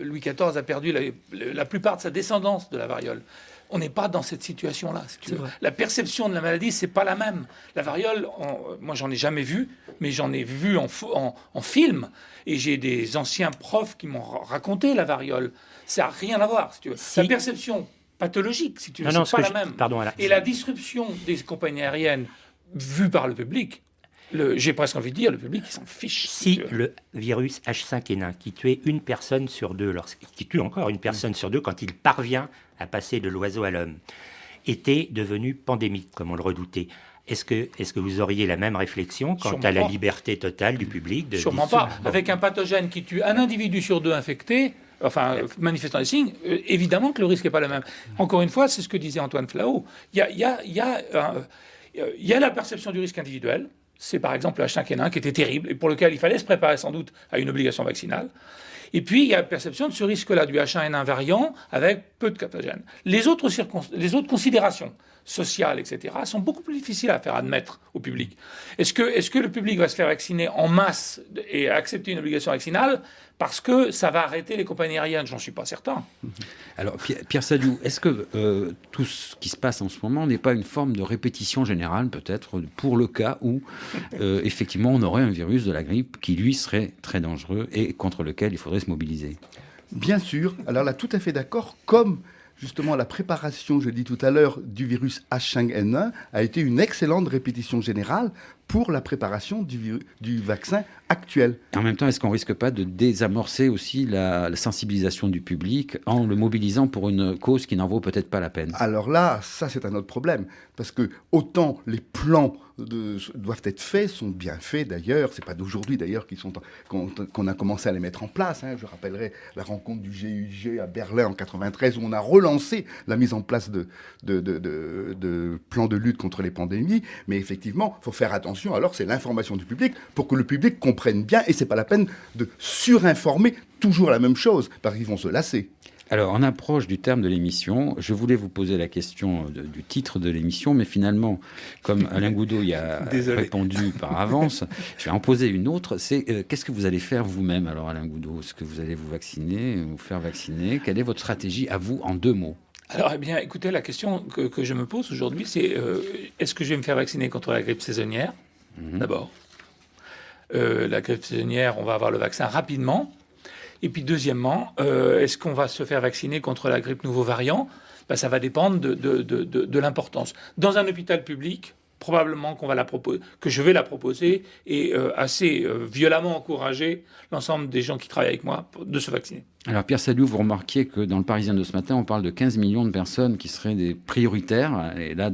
Louis XIV a perdu la plupart de sa descendance de la variole. On n'est pas dans cette situation-là. Si tu veux. La perception de la maladie, c'est pas la même. La variole, moi j'en ai jamais vu, mais j'en ai vu en film. Et j'ai des anciens profs qui m'ont raconté la variole. Ça n'a rien à voir. Si tu veux. La perception pathologique, si tu veux, c'est pas la même. Et la disruption des compagnies aériennes vue par le public, j'ai presque envie de dire, le public, il s'en fiche. Si le virus H5N1, qui tuait une personne sur deux, qui tue encore une personne sur deux quand il parvient à passer de l'oiseau à l'homme, était devenu pandémique, comme on le redoutait, est-ce que vous auriez la même réflexion quant à la liberté totale du public? Sûrement pas. Avec un pathogène qui tue un individu sur deux infecté, manifestant des signes, évidemment que le risque n'est pas le même. Encore une fois, c'est ce que disait Antoine Flahault. Il y a la perception du risque individuel. C'est par exemple le H5N1 qui était terrible et pour lequel il fallait se préparer sans doute à une obligation vaccinale. Et puis, il y a la perception de ce risque-là du H1N1 variant avec peu de pathogènes. Les autres considérations sociales, etc., sont beaucoup plus difficiles à faire admettre au public. Est-ce que le public va se faire vacciner en masse et accepter une obligation vaccinale parce que ça va arrêter les compagnies aériennes? J'en suis pas certain. Alors, Pierre Saliou, est-ce que tout ce qui se passe en ce moment n'est pas une forme de répétition générale, peut-être, pour le cas où, effectivement, on aurait un virus de la grippe qui, lui, serait très dangereux et contre lequel il faudrait se mobiliser? Bien sûr. Alors là, tout à fait d'accord, comme justement la préparation, je l'ai dit tout à l'heure, du virus H5N1 a été une excellente répétition générale pour la préparation du vaccin actuel. En même temps, est-ce qu'on ne risque pas de désamorcer aussi la sensibilisation du public en le mobilisant pour une cause qui n'en vaut peut-être pas la peine? Alors là, ça c'est un autre problème, parce que autant les plans doivent être faits, sont bien faits d'ailleurs, c'est pas d'aujourd'hui d'ailleurs qu'on a commencé à les mettre en place. Je rappellerai la rencontre du GIG à Berlin en 93 où on a relancé la mise en place de plans de lutte contre les pandémies, mais effectivement, il faut faire attention. Alors c'est l'information du public pour que le public comprenne bien, et c'est pas la peine de surinformer toujours la même chose, parce qu'ils vont se lasser. Alors, on approche du terme de l'émission. Je voulais vous poser la question du titre de l'émission, mais finalement, comme Alain Goudot y a répondu par avance, je vais en poser une autre. C'est qu'est-ce que vous allez faire vous-même, alors, Alain Goudot? Est-ce que vous allez vous vacciner, vous faire vacciner? Quelle est votre stratégie à vous, en 2 mots? Alors, eh bien, écoutez, la question que je me pose aujourd'hui, c'est est-ce que je vais me faire vacciner contre la grippe saisonnière? D'abord. La grippe saisonnière, on va avoir le vaccin rapidement. Et puis, deuxièmement, est-ce qu'on va se faire vacciner contre la grippe nouveau variant? Ça va dépendre de l'importance. Dans un hôpital public, probablement que je vais la proposer et assez violemment encourager l'ensemble des gens qui travaillent avec moi de se vacciner. Alors Pierre Saliou, vous remarquiez que dans le Parisien de ce matin, on parle de 15 millions de personnes qui seraient des prioritaires. Et là,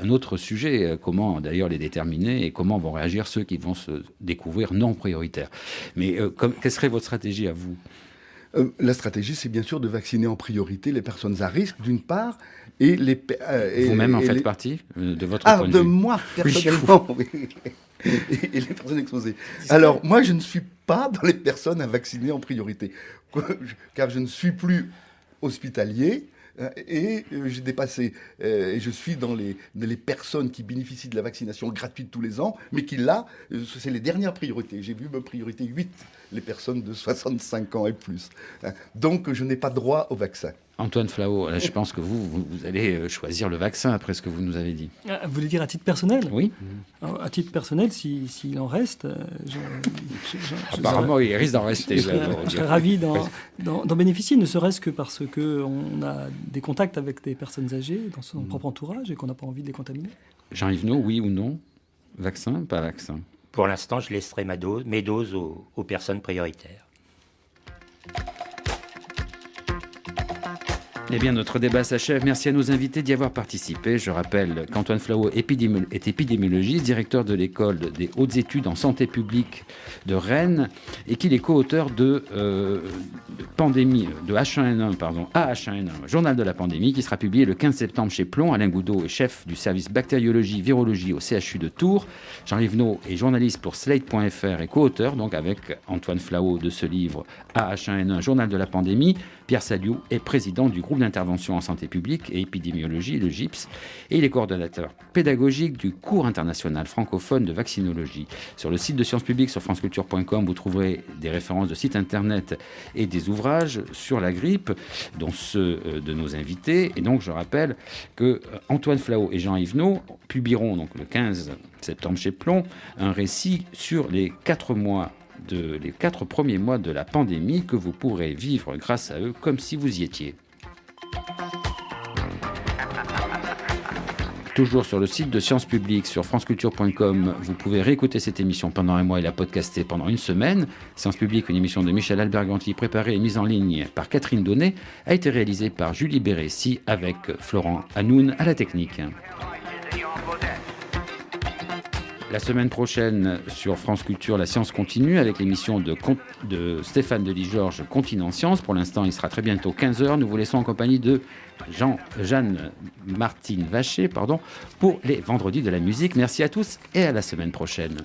un autre sujet, comment d'ailleurs les déterminer et comment vont réagir ceux qui vont se découvrir non prioritaires. Mais quelle serait votre stratégie à vous? La stratégie, c'est bien sûr de vacciner en priorité les personnes à risque, d'une part, et les... Vous-même en faites partie de votre point de vue? De moi, personnellement, oui. Et les personnes exposées. Alors, moi, je ne suis pas dans les personnes à vacciner en priorité, car je ne suis plus hospitalier. Et j'ai dépassé, et je suis dans les personnes qui bénéficient de la vaccination gratuite tous les ans, mais qui là, c'est les dernières priorités. J'ai vu ma priorité 8, les personnes de 65 ans et plus. Donc je n'ai pas droit au vaccin. Antoine Flahault, je pense que vous allez choisir le vaccin après ce que vous nous avez dit. Vous voulez dire à titre personnel? Oui. Alors, à titre personnel, s'il en reste... Apparemment, il risque d'en rester. Je serais ravi d'en bénéficier, ne serait-ce que parce qu'on a des contacts avec des personnes âgées dans son propre entourage et qu'on n'a pas envie de les contaminer. Jean-Yves No, oui ou non? Vaccin, pas vaccin? Pour l'instant, je laisserai mes doses aux personnes prioritaires. Eh bien, notre débat s'achève. Merci à nos invités d'y avoir participé. Je rappelle qu'Antoine Flahault est épidémiologiste, directeur de l'école des hautes études en santé publique de Rennes, et qu'il est co-auteur de pandémie, de H1N1, AH1N1, journal de la pandémie, qui sera publié le 15 septembre chez Plon. Alain Goudot est chef du service bactériologie, virologie au CHU de Tours. Jean-Yves No est journaliste pour Slate.fr et co-auteur, donc avec Antoine Flahault, de ce livre AH1N1, journal de la pandémie. Pierre Saliou est président du groupe d'intervention en santé publique et épidémiologie, le GIPS, et il est coordonnateur pédagogique du cours international francophone de vaccinologie. Sur le site de Sciences Publiques, sur franceculture.com, vous trouverez des références de sites internet et des ouvrages sur la grippe, dont ceux de nos invités. Et donc, je rappelle que Antoine Flahault et Jean-Yves No publieront donc le 15 septembre chez Plon un récit sur les 4 premiers mois de la pandémie que vous pourrez vivre grâce à eux comme si vous y étiez. Toujours sur le site de Sciences Publiques, sur franceculture.com, vous pouvez réécouter cette émission pendant un mois et la podcaster pendant une semaine. Sciences Publiques, une émission de Michel Alberganti, préparée et mise en ligne par Catherine Donnet, a été réalisée par Julie Bérécy avec Florent Hanoun à la technique. La semaine prochaine, sur France Culture, la science continue avec l'émission de Stéphane Delis-Georges, Continent Science. Pour l'instant, il sera très bientôt 15h. Nous vous laissons en compagnie de Jeanne-Martine Vacher pour les Vendredis de la musique. Merci à tous et à la semaine prochaine.